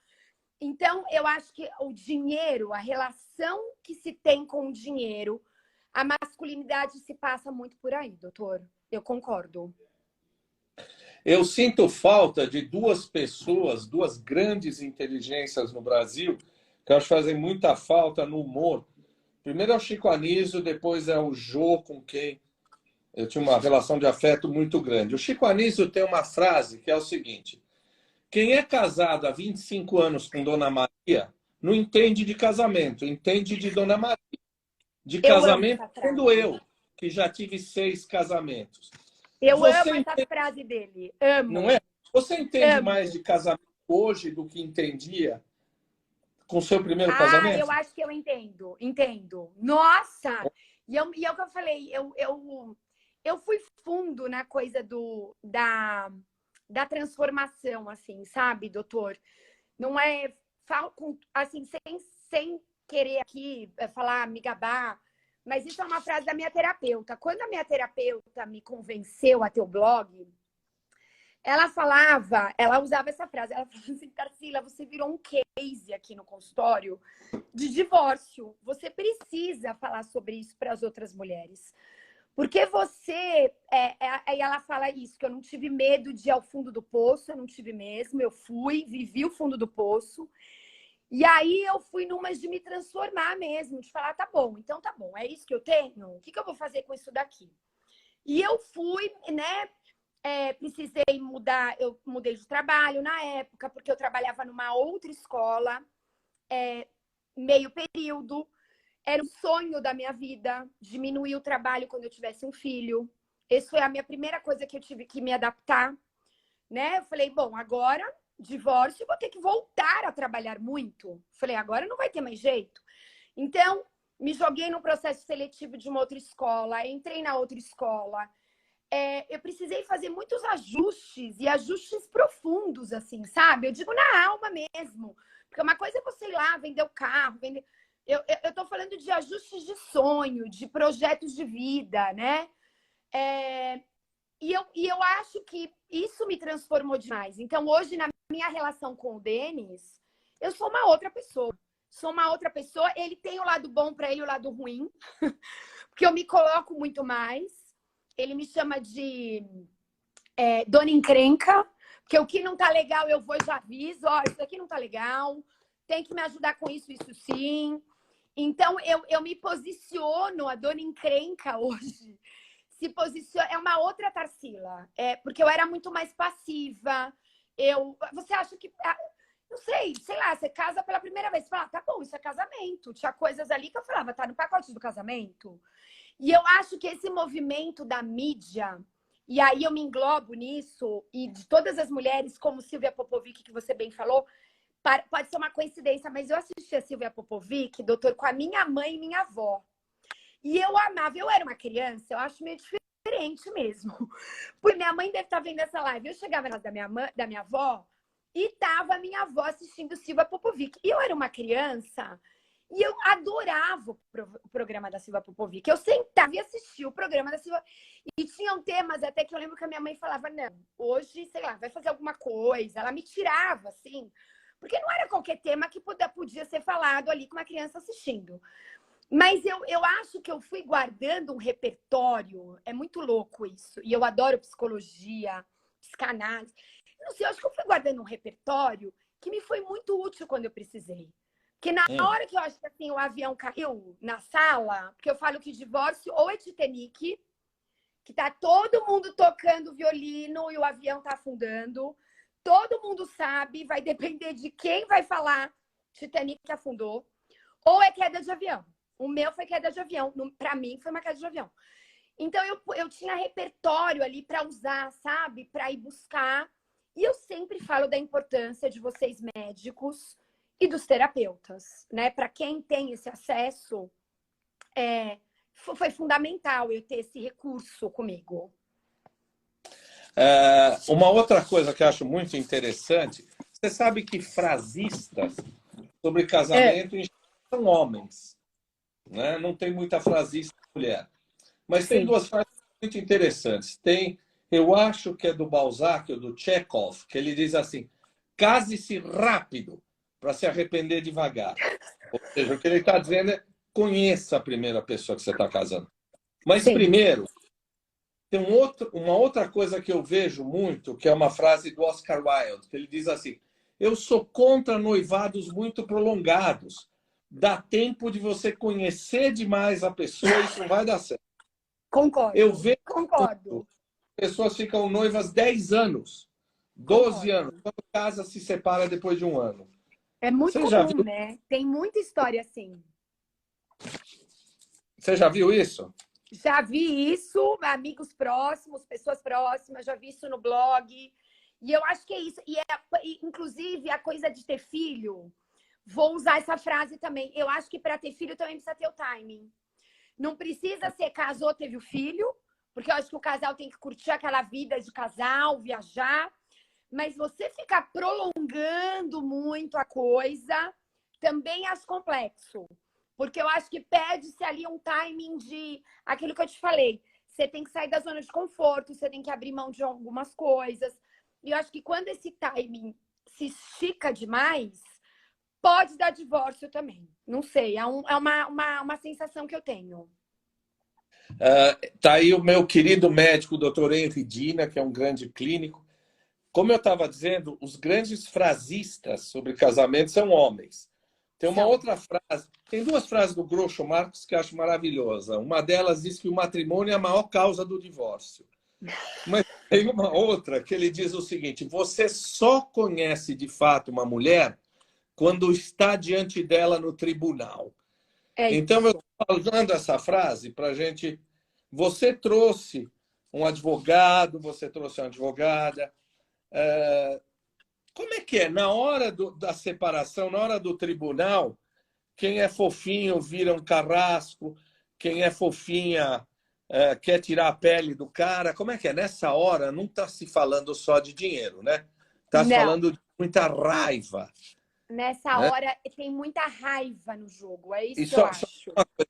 Então, eu acho que o dinheiro, a relação que se tem com o dinheiro, a masculinidade se passa muito por aí, doutor. Eu concordo. Eu sinto falta de duas pessoas, duas grandes inteligências no Brasil, que eu acho que fazem muita falta no humor. Primeiro é o Chico Anísio, depois é o Jô, com quem eu tinha uma relação de afeto muito grande. O Chico Anísio tem uma frase que é o seguinte: quem é casado há 25 anos com Dona Maria não entende de casamento, entende de Dona Maria. De casamento, sendo eu, que já tive 6 casamentos. Eu Você amo essa frase dele. Amo. Não é? Você entende Amo. mais de casamento hoje do que entendia com seu primeiro casamento? Eu acho que eu entendo. Entendo. Nossa! E é o que eu falei. Eu fui fundo na coisa da transformação, assim, sabe, doutor? Não é assim, sem querer aqui falar, me gabar, mas isso é uma frase da minha terapeuta. Quando a minha terapeuta me convenceu a ter o blog, ela usava essa frase, ela falava assim: Tarsila, você virou um case aqui no consultório de divórcio. Você precisa falar sobre isso para as outras mulheres. Porque você... Aí ela fala isso, que eu não tive medo de ir ao fundo do poço, eu não tive mesmo, eu vivi o fundo do poço. E aí eu fui numas de me transformar mesmo, de falar, tá bom, então tá bom, é isso que eu tenho? O que eu vou fazer com isso daqui? E eu fui, né, precisei mudar, eu mudei de trabalho na época, porque eu trabalhava numa outra escola, meio período. Era um sonho da minha vida, diminuir o trabalho quando eu tivesse um filho. Essa foi a minha primeira coisa que eu tive que me adaptar, né? Eu falei, bom, agora, divórcio, vou ter que voltar a trabalhar muito. Falei, agora não vai ter mais jeito. Então, me joguei num processo seletivo de uma outra escola, entrei na outra escola. Eu precisei fazer muitos ajustes, e ajustes profundos, assim, sabe? Eu digo na alma mesmo. Porque uma coisa é você ir lá, vender o carro, vender... Eu tô falando de ajustes de sonho, de projetos de vida, né? E eu acho que isso me transformou demais. Então, hoje, na minha relação com o Denis, eu sou uma outra pessoa. Sou uma outra pessoa. Ele tem o lado bom para ele e o lado ruim, porque eu me coloco muito mais. Ele me chama de dona encrenca, porque o que não tá legal eu vou e já aviso. Ó, isso aqui não tá legal, tem que me ajudar com isso sim. Então, eu me posiciono, a dona encrenca hoje, se posiciona, é uma outra Tarsila, porque eu era muito mais passiva. Você acha que, não sei lá, você casa pela primeira vez, você fala, tá bom, isso é casamento. Tinha coisas ali que eu falava, tá no pacote do casamento. E eu acho que esse movimento da mídia, e aí eu me englobo nisso, e de todas as mulheres, como Silvia Popovic, que você bem falou, pode ser uma coincidência, mas eu assisti a Silvia Popovic, doutor, com a minha mãe e minha avó. E eu amava, eu era uma criança, eu acho meio diferente mesmo. Porque minha mãe deve estar vendo essa live. Eu chegava na casa da minha avó e tava a minha avó assistindo Silvia Popovic. E eu era uma criança e eu adorava o programa da Silvia Popovic. Eu sentava e assistia o programa da Silvia. E tinham temas até que eu lembro que a minha mãe falava, não, hoje, sei lá, vai fazer alguma coisa. Ela me tirava, assim... Porque não era qualquer tema que podia ser falado ali com uma criança assistindo. Mas eu acho que eu fui guardando um repertório. É muito louco isso. E eu adoro psicologia, psicanálise. Não sei, eu acho que eu fui guardando um repertório que me foi muito útil quando eu precisei. Porque na hora que eu acho que assim, o avião caiu na sala, porque eu falo que divórcio ou é Titanic, que tá todo mundo tocando violino e o avião tá afundando. Todo mundo sabe, vai depender de quem vai falar Titanic que afundou, ou é queda de avião. O meu foi queda de avião, para mim foi uma queda de avião. Então eu tinha repertório ali para usar, sabe? Para ir buscar. E eu sempre falo da importância de vocês médicos e dos terapeutas, né? Para quem tem esse acesso, foi fundamental eu ter esse recurso comigo. Uma outra coisa que eu acho muito interessante, você sabe que frasistas sobre casamento em geral, são homens, né? Não tem muita frasista mulher. Mas tem Sim. duas frases muito interessantes. Tem, eu acho que é do Balzac ou do Chekhov, que ele diz assim: case-se rápido para se arrepender devagar. Ou seja, o que ele está dizendo é conheça a primeira pessoa que você está casando. Mas Sim. primeiro, tem uma outra coisa que eu vejo muito, que é uma frase do Oscar Wilde, que ele diz assim: eu sou contra noivados muito prolongados. Dá tempo de você conhecer demais a pessoa e isso não vai dar certo. Concordo. Eu vejo Concordo. pessoas ficam noivas 10 anos, 12 anos. Quando casa, se separa depois de um ano. É muito Você já comum, viu? né? Tem muita história assim. Você já viu isso? Já vi isso, amigos próximos, pessoas próximas, já vi isso no blog. E eu acho que é isso. Inclusive, a coisa de ter filho, vou usar essa frase também. Eu acho que para ter filho também precisa ter o timing. Não precisa ser casou, teve o filho, porque eu acho que o casal tem que curtir aquela vida de casal, viajar. Mas você ficar prolongando muito a coisa, também acho complexo. Porque eu acho que perde-se ali um timing de aquilo que eu te falei. Você tem que sair da zona de conforto, você tem que abrir mão de algumas coisas. E eu acho que quando esse timing se estica demais, pode dar divórcio também. Não sei, é uma sensação que eu tenho. Tá aí o meu querido médico, doutor Henry Dina, que é um grande clínico. Como eu estava dizendo, os grandes frasistas sobre casamento são homens. Tem uma outra frase, tem duas frases do Groucho Marx que eu acho maravilhosa. Uma delas diz que o matrimônio é a maior causa do divórcio. Mas tem uma outra que ele diz o seguinte: você só conhece de fato uma mulher quando está diante dela no tribunal. Então, eu estou falando essa frase para a gente. Você trouxe um advogado, você trouxe uma advogada. Como é que é? Na hora da separação, na hora do tribunal, quem é fofinho vira um carrasco, quem é fofinha quer tirar a pele do cara. Como é que é? Nessa hora não está se falando só de dinheiro, né? Está se falando de muita raiva. Nessa hora tem muita raiva no jogo, é isso E que eu acho.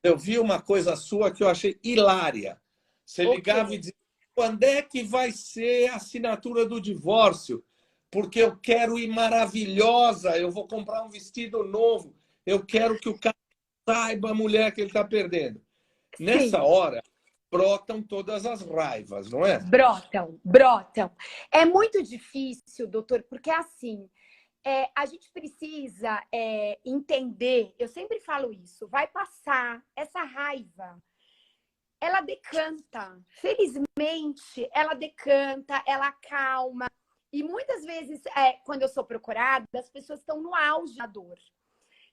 eu vi uma coisa sua que eu achei hilária. Você ligava e dizia: quando é que vai ser a assinatura do divórcio? Porque eu quero ir maravilhosa, eu vou comprar um vestido novo, eu quero que o cara saiba a mulher que ele está perdendo. Sim. Nessa hora, brotam todas as raivas, não é? Brotam. É muito difícil, doutor, porque assim, a gente precisa entender, eu sempre falo isso, vai passar essa raiva, ela decanta. Felizmente, ela decanta, ela acalma. E muitas vezes, quando eu sou procurada, as pessoas estão no auge da dor.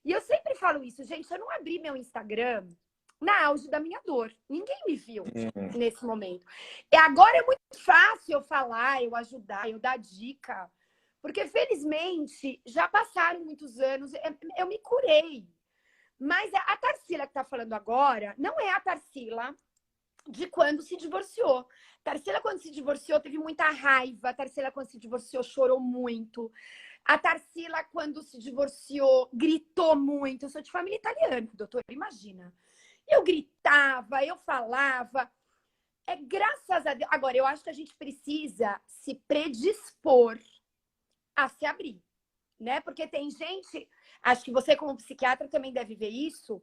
E eu sempre falo isso, gente, eu não abri meu Instagram na auge da minha dor. Ninguém me viu nesse momento. E agora é muito fácil eu falar, eu ajudar, eu dar dica. Porque, felizmente, já passaram muitos anos, eu me curei. Mas a Tarsila que está falando agora não é a Tarsila de quando se divorciou. Tarsila, quando se divorciou, teve muita raiva. A Tarsila, quando se divorciou, chorou muito. A Tarsila, quando se divorciou, gritou muito. Eu sou de família italiana, doutor, imagina. Eu gritava, eu falava. Graças a Deus. Agora, eu acho que a gente precisa se predispor a se abrir, né? Porque tem gente, acho que você como psiquiatra também deve ver isso,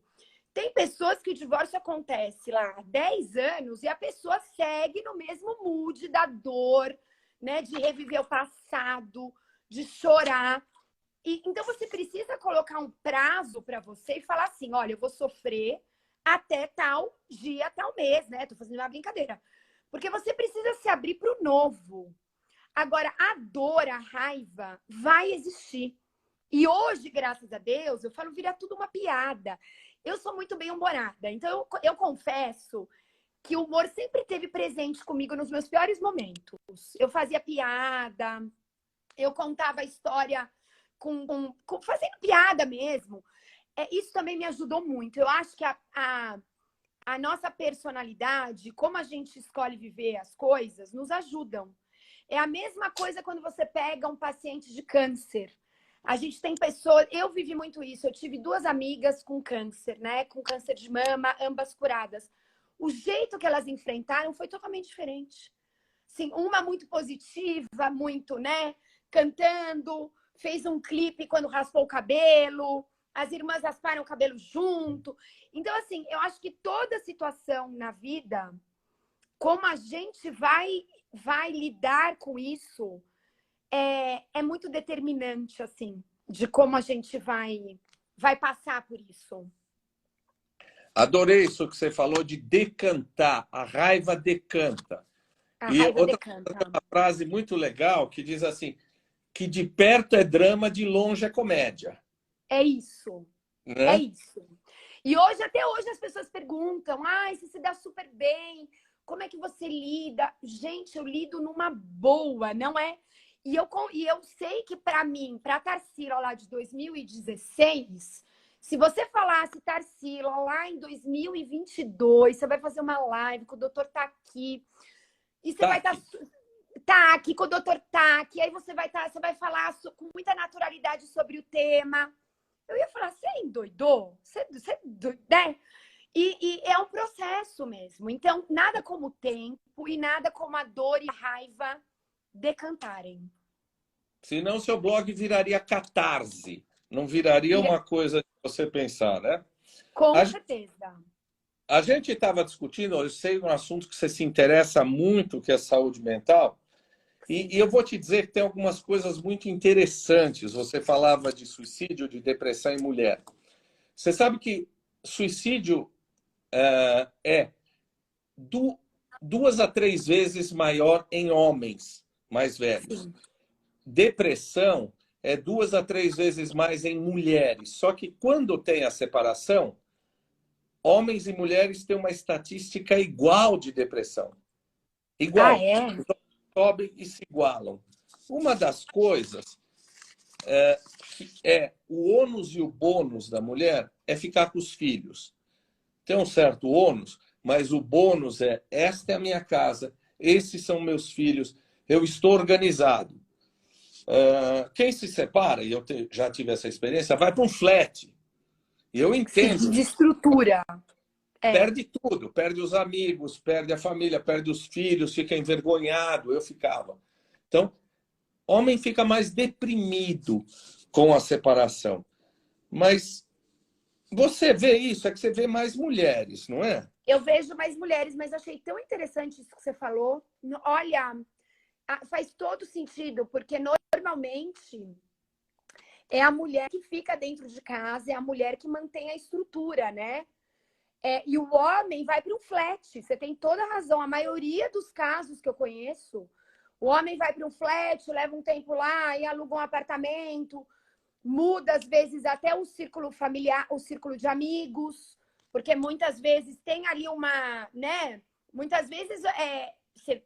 tem pessoas que o divórcio acontece lá há 10 anos e a pessoa segue no mesmo mood da dor, né? De reviver o passado, de chorar. Então você precisa colocar um prazo para você e falar assim, olha, eu vou sofrer até tal dia, tal mês, né? Tô fazendo uma brincadeira. Porque você precisa se abrir para o novo. Agora, a dor, a raiva vai existir. E hoje, graças a Deus, eu falo, vira tudo uma piada. Eu sou muito bem-humorada. Então, eu confesso que o humor sempre esteve presente comigo nos meus piores momentos. Eu fazia piada, eu contava a história fazendo piada mesmo. Isso também me ajudou muito. Eu acho que a nossa personalidade, como a gente escolhe viver as coisas, nos ajudam. É a mesma coisa quando você pega um paciente de câncer. A gente tem pessoas... Eu vivi muito isso. Eu tive 2 amigas com câncer, né? Com câncer de mama, ambas curadas. O jeito que elas enfrentaram foi totalmente diferente. Sim, uma muito positiva, muito, né? Cantando, fez um clipe quando raspou o cabelo, as irmãs rasparam o cabelo junto. Então, assim, eu acho que toda situação na vida, como a gente vai lidar com isso, é muito determinante, assim, de como a gente vai passar por isso. Adorei isso que você falou de decantar. A raiva decanta. A E raiva outra decanta. uma frase muito legal que diz assim, que de perto é drama, de longe é comédia. É isso. Né? É isso. E hoje, até hoje, as pessoas perguntam, você se dá super bem, como é que você lida? Gente, eu lido numa boa, não é? E eu sei que para mim, para a Tarsila lá de 2016, se você falasse Tarsila lá em 2022, você vai fazer uma live com o doutor Taki, e você vai estar... Taki, com o doutor Taki, aí você vai falar com muita naturalidade sobre o tema. Eu ia falar, você endoidou? Você né? E é um processo mesmo. Então, nada como o tempo e nada como a dor e a raiva decantarem. Senão seu blog viraria catarse. Não viraria uma coisa de você pensar, né? Com certeza. A gente estava discutindo, eu sei um assunto que você se interessa muito, que é saúde mental. E eu vou te dizer que tem algumas coisas muito interessantes. Você falava de suicídio, de depressão em mulher. Você sabe que suicídio é 2 a 3 vezes maior em homens mais velhos. Sim. Depressão é 2 a 3 vezes mais em mulheres. Só que quando tem a separação, homens e mulheres têm uma estatística igual de depressão. Igual. Sobem e se igualam. Uma das coisas o ônus e o bônus da mulher é ficar com os filhos. Tem um certo ônus, mas o bônus é: esta é a minha casa, esses são meus filhos, eu estou organizado. Quem se separa, e eu já tive essa experiência, vai para um flat. E eu entendo. De estrutura. Perde tudo, perde os amigos, perde a família, perde os filhos, fica envergonhado. Eu ficava. Então, homem fica mais deprimido com a separação. Mas você vê isso, é que você vê mais mulheres, não é? Eu vejo mais mulheres, mas achei tão interessante isso que você falou. Olha, faz todo sentido, porque normalmente é a mulher que fica dentro de casa, é a mulher que mantém a estrutura, né? E o homem vai para um flat. Você tem toda a razão. A maioria dos casos que eu conheço, o homem vai para um flat, leva um tempo lá e aluga um apartamento, muda às vezes até o círculo familiar, o círculo de amigos, porque muitas vezes tem ali uma, né? Muitas vezes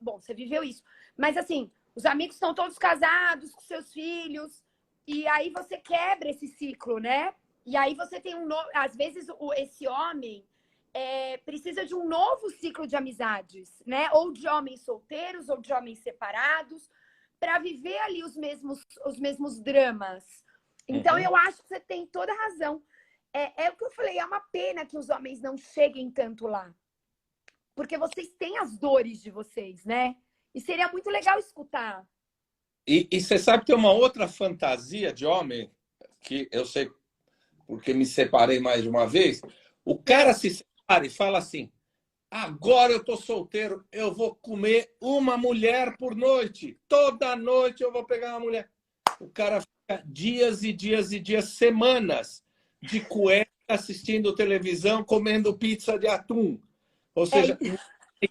você viveu isso, mas assim, os amigos estão todos casados com seus filhos e aí você quebra esse ciclo, né? E aí você tem às vezes esse homem precisa de um novo ciclo de amizades, né? Ou de homens solteiros, ou de homens separados, para viver ali os mesmos dramas. Então, eu acho que você tem toda a razão. É o que eu falei, é uma pena que os homens não cheguem tanto lá. Porque vocês têm as dores de vocês, né? E seria muito legal escutar. E você sabe que tem uma outra fantasia de homem, que eu sei porque me separei mais de uma vez. O cara se separa e fala assim: agora eu tô solteiro, eu vou comer uma mulher por noite. Toda noite eu vou pegar uma mulher. O cara fica dias e dias e dias, semanas, de cueca, assistindo televisão, comendo pizza de atum. Ou seja,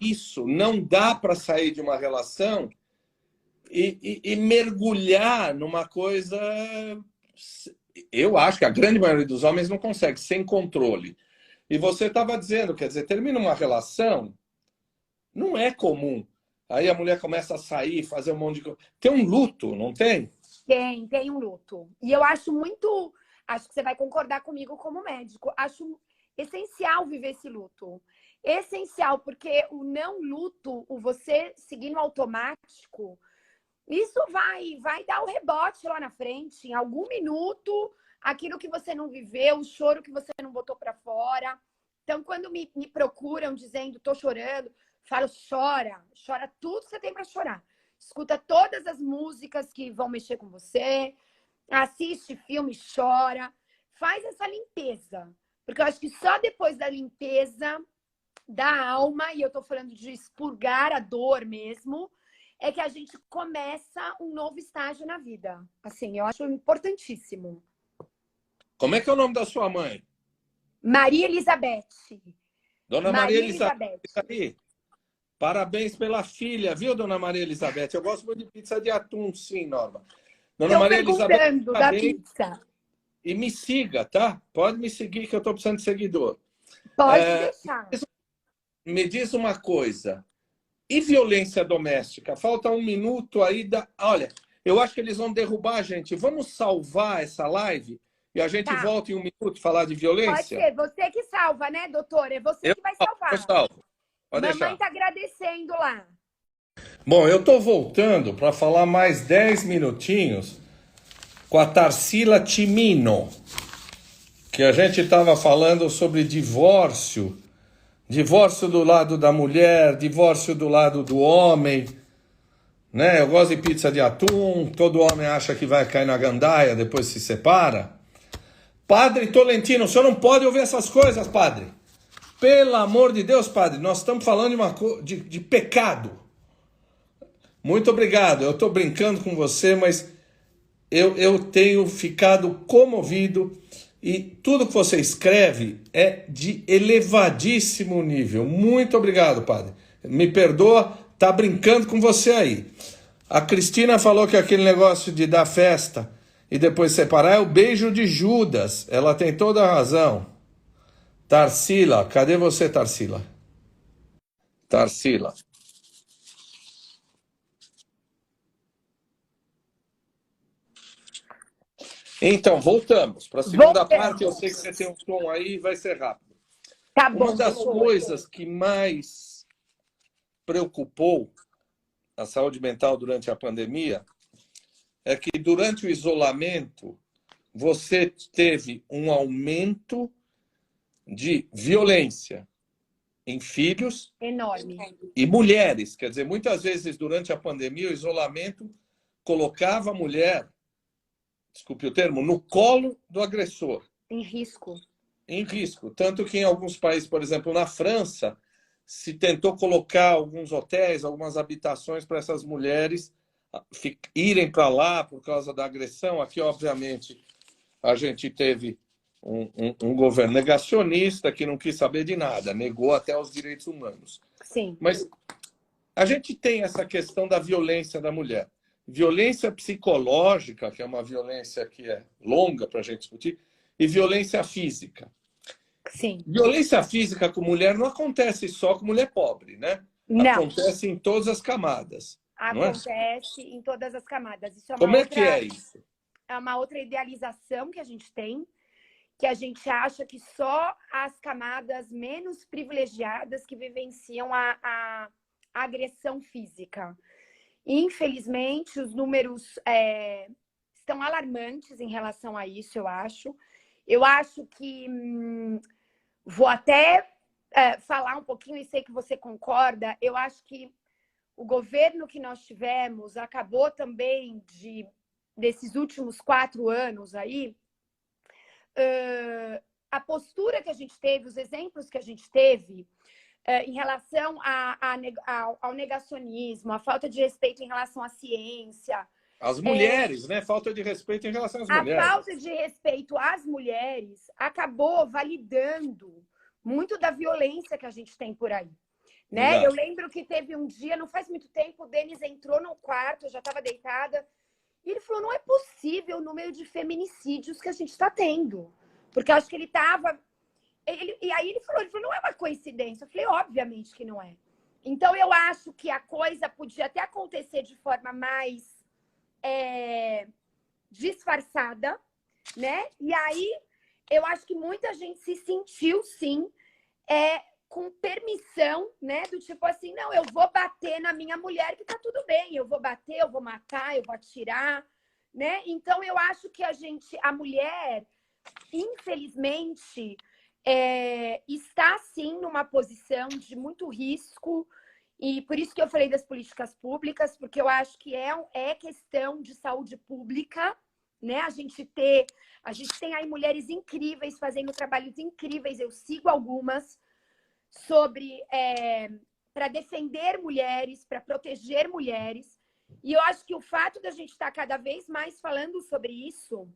isso não dá para sair de uma relação e mergulhar numa coisa. Eu acho que a grande maioria dos homens não consegue, sem controle. E você estava dizendo, quer dizer, termina uma relação, não é comum. Aí a mulher começa a sair, fazer um monte de coisa. Tem um luto, não tem? Tem um luto. E eu acho que você vai concordar comigo como médico, acho essencial viver esse luto. essencial, porque o não luto, o você seguir no automático, isso vai dar o rebote lá na frente. Em algum minuto, aquilo que você não viveu, o choro que você não botou para fora. Então, quando me procuram dizendo, tô chorando, falo, chora tudo que você tem para chorar. Escuta todas as músicas que vão mexer com você, assiste filme, chora, faz essa limpeza. Porque eu acho que só depois da limpeza da alma, e eu tô falando de expurgar a dor mesmo, é que a gente começa um novo estágio na vida. Assim, eu acho importantíssimo. Como é que é o nome da sua mãe? Maria Elizabeth. Dona Maria Elizabeth. Parabéns pela filha, viu, Dona Maria Elizabeth? Eu gosto muito de pizza de atum, sim, Norma. Dona Maria Elizabeth, da pizza. E me siga, tá? Pode me seguir que eu tô precisando de seguidor. Pode deixar. Me diz uma coisa. E violência doméstica? Falta um minuto aí da... Olha, eu acho que eles vão derrubar a gente. Vamos salvar essa live e a gente volta em um minuto falar de violência? Pode ser. Você que salva, né, doutor? É você que vai salvar. Eu salvo. Pode Mamãe deixar. tá agradecendo lá. Bom, eu tô voltando para falar mais 10 minutinhos com a Tarsila Timino, que a gente estava falando sobre divórcio. Divórcio do lado da mulher, divórcio do lado do homem, né? Eu gosto de pizza de atum, todo homem acha que vai cair na gandaia, depois se separa. Padre Tolentino, o senhor não pode ouvir essas coisas, padre. Pelo amor de Deus, padre, nós estamos falando de pecado. Muito obrigado, eu estou brincando com você, mas eu tenho ficado comovido. E tudo que você escreve é de elevadíssimo nível. Muito obrigado, padre. Me perdoa, tá brincando com você aí. A Cristina falou que aquele negócio de dar festa e depois separar é o beijo de Judas. Ela tem toda a razão. Tarsila, cadê você, Tarsila? Tarsila. Então, voltamos para a segunda parte. Eu sei que você tem um tom aí, vai ser rápido. Tá bom. Uma das coisas que mais preocupou a saúde mental durante a pandemia é que durante o isolamento você teve um aumento de violência em filhos enorme e mulheres. Quer dizer, muitas vezes durante a pandemia o isolamento colocava a mulher, desculpe o termo, no colo do agressor. Em risco. Em risco. Tanto que em alguns países, por exemplo, na França, se tentou colocar alguns hotéis, algumas habitações para essas mulheres irem para lá por causa da agressão. Aqui, obviamente, a gente teve um governo negacionista que não quis saber de nada, negou até os direitos humanos. Sim. Mas a gente tem essa questão da violência da mulher. Violência psicológica, que é uma violência que é longa para a gente discutir, e violência física. Sim. Violência física com mulher não acontece só com mulher pobre, né? Não. Acontece em todas as camadas. Acontece em todas as camadas. Isso é uma Como é outra, que é isso? É uma outra idealização que a gente tem, que a gente acha que só as camadas menos privilegiadas que vivenciam a agressão física. Infelizmente, os números estão alarmantes em relação a isso, eu acho. Eu acho que... vou até falar um pouquinho, e sei que você concorda, eu acho que o governo que nós tivemos acabou também desses últimos 4 anos aí, a postura que a gente teve, os exemplos que a gente teve, em relação ao negacionismo, a falta de respeito em relação à ciência. As mulheres, né? Falta de respeito em relação às mulheres. A falta de respeito às mulheres acabou validando muito da violência que a gente tem por aí. Né? Eu lembro que teve um dia, não faz muito tempo, o Denis entrou no quarto, eu já estava deitada, e ele falou, não é possível o número de feminicídios que a gente está tendo. Porque eu acho que ele estava... E aí ele falou, não é uma coincidência. Eu falei, obviamente que não é. Então, eu acho que a coisa podia até acontecer de forma mais disfarçada, né? E aí, eu acho que muita gente se sentiu, sim, com permissão, né? Do tipo assim, não, eu vou bater na minha mulher que tá tudo bem, eu vou bater, eu vou matar, eu vou atirar, né? Então eu acho que a mulher, infelizmente, está sim numa posição de muito risco, e por isso que eu falei das políticas públicas, porque eu acho que é questão de saúde pública, né? A gente tem aí mulheres incríveis fazendo trabalhos incríveis, eu sigo algumas, para defender mulheres, para proteger mulheres. E eu acho que o fato da gente estar cada vez mais falando sobre isso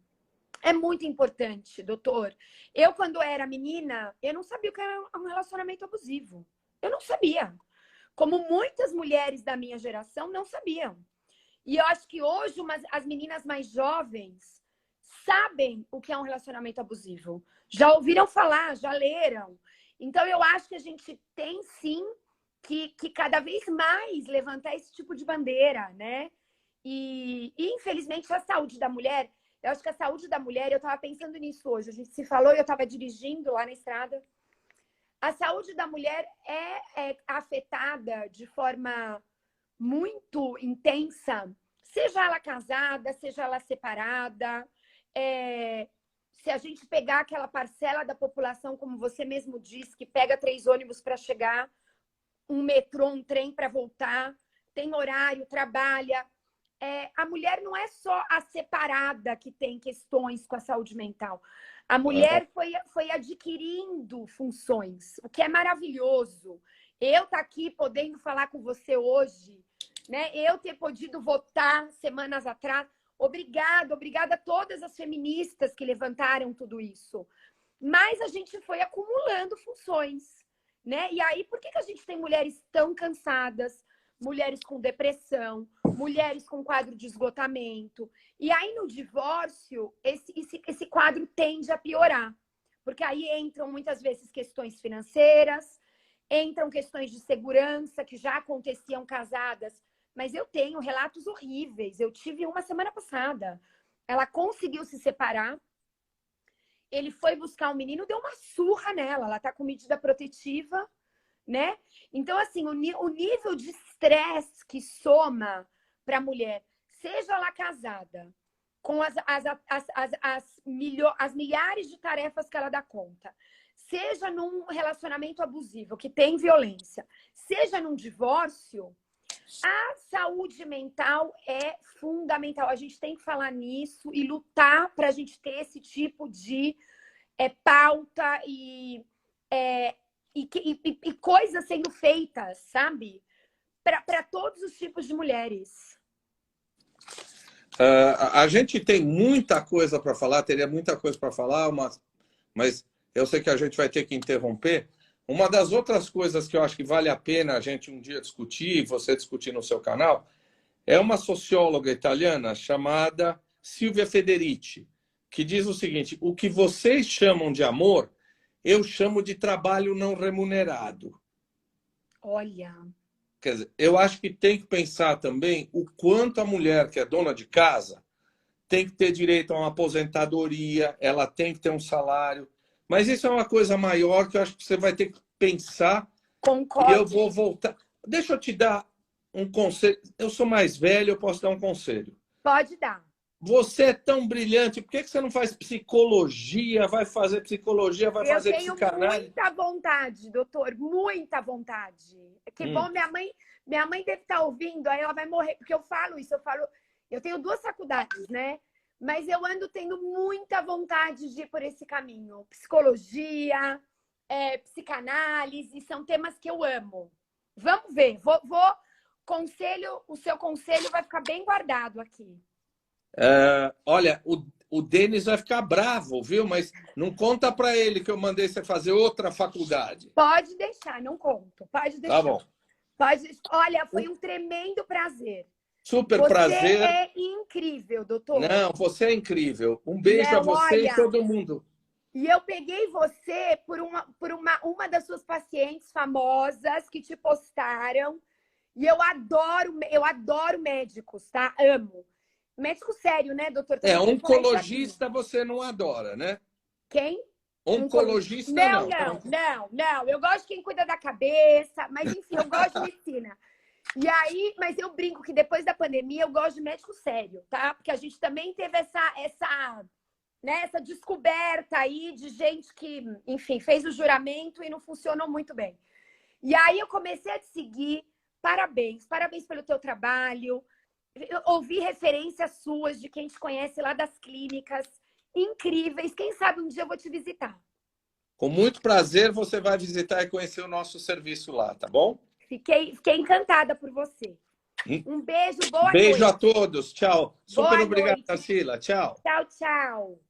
é muito importante, doutor. Eu, quando era menina, eu não sabia o que era um relacionamento abusivo. Eu não sabia. Como muitas mulheres da minha geração não sabiam. E eu acho que hoje as meninas mais jovens sabem o que é um relacionamento abusivo. Já ouviram falar, já leram. Então, eu acho que a gente tem, sim, que cada vez mais levantar esse tipo de bandeira, né? E infelizmente, a saúde da mulher... Eu acho que a saúde da mulher... Eu estava pensando nisso hoje. A gente se falou e eu estava dirigindo lá na estrada. A saúde da mulher é afetada de forma muito intensa, seja ela casada, seja ela separada. Se a gente pegar aquela parcela da população, como você mesmo disse, que pega 3 ônibus para chegar, um metrô, um trem para voltar, tem horário, trabalha. A mulher não é só a separada que tem questões com a saúde mental. A mulher foi adquirindo funções, o que é maravilhoso. Eu estar aqui podendo falar com você hoje, né? Eu ter podido votar semanas atrás. Obrigada a todas as feministas que levantaram tudo isso. Mas a gente foi acumulando funções, né? E aí, por que a gente tem mulheres tão cansadas, mulheres com depressão, mulheres com quadro de esgotamento? E aí, no divórcio, esse quadro tende a piorar. Porque aí entram, muitas vezes, questões financeiras, entram questões de segurança, que já aconteciam casadas. Mas eu tenho relatos horríveis. Eu tive uma semana passada. Ela conseguiu se separar. Ele foi buscar o menino, deu uma surra nela. Ela tá com medida protetiva, né? Então, assim, o nível de estresse que soma para a mulher, seja ela casada, com as milhares de tarefas que ela dá conta, seja num relacionamento abusivo, que tem violência, seja num divórcio, a saúde mental é fundamental. A gente tem que falar nisso e lutar para a gente ter esse tipo de pauta e coisas sendo feitas, sabe? Para todos os tipos de mulheres. A gente tem muita coisa para falar, teria muita coisa para falar, mas eu sei que a gente vai ter que interromper. Uma das outras coisas que eu acho que vale a pena a gente um dia discutir, você discutir no seu canal, é uma socióloga italiana chamada Silvia Federici, que diz o seguinte: o que vocês chamam de amor, eu chamo de trabalho não remunerado. Olha. Quer dizer, eu acho que tem que pensar também o quanto a mulher que é dona de casa tem que ter direito a uma aposentadoria, ela tem que ter um salário. Mas isso é uma coisa maior que eu acho que você vai ter que pensar. Concordo. E eu vou voltar. Deixa eu te dar um conselho. Eu sou mais velho, eu posso dar um conselho. Pode dar. Você é tão brilhante, por que você não faz psicologia? Vai fazer psicologia, vai fazer psicanálise? Eu tenho muita vontade, doutor, muita vontade. Que bom, minha mãe deve estar ouvindo, aí ela vai morrer, porque eu falo isso, eu tenho 2 faculdades, né? Mas eu ando tendo muita vontade de ir por esse caminho. Psicologia, psicanálise, são temas que eu amo. Vamos ver, o seu conselho vai ficar bem guardado aqui. Olha, o Denis vai ficar bravo, viu? Mas não conta para ele que eu mandei você fazer outra faculdade. Pode deixar, não conto. Pode deixar. Tá bom. Olha, foi um tremendo prazer. Super prazer. Você é incrível, doutor. Não, você é incrível. Um beijo a você e todo mundo. E eu peguei você por uma das suas pacientes famosas que te postaram. E eu adoro médicos, tá? Amo. Médico sério, né, doutor? Oncologista você não adora, né? Quem? Oncologista Não, não. não. Eu gosto de quem cuida da cabeça, mas enfim, eu gosto de medicina. E aí, mas eu brinco que depois da pandemia eu gosto de médico sério, tá? Porque a gente também teve essa descoberta aí de gente que, enfim, fez o juramento e não funcionou muito bem. E aí eu comecei a te seguir. Parabéns pelo teu trabalho. Eu ouvi referências suas de quem te conhece lá das clínicas. Incríveis. Quem sabe um dia eu vou te visitar. Com muito prazer, você vai visitar e conhecer o nosso serviço lá, tá bom? Fiquei encantada por você. Um beijo, boa noite. Beijo a todos. Tchau. Super Boa obrigado, noite. Tarsila. Tchau. Tchau, tchau.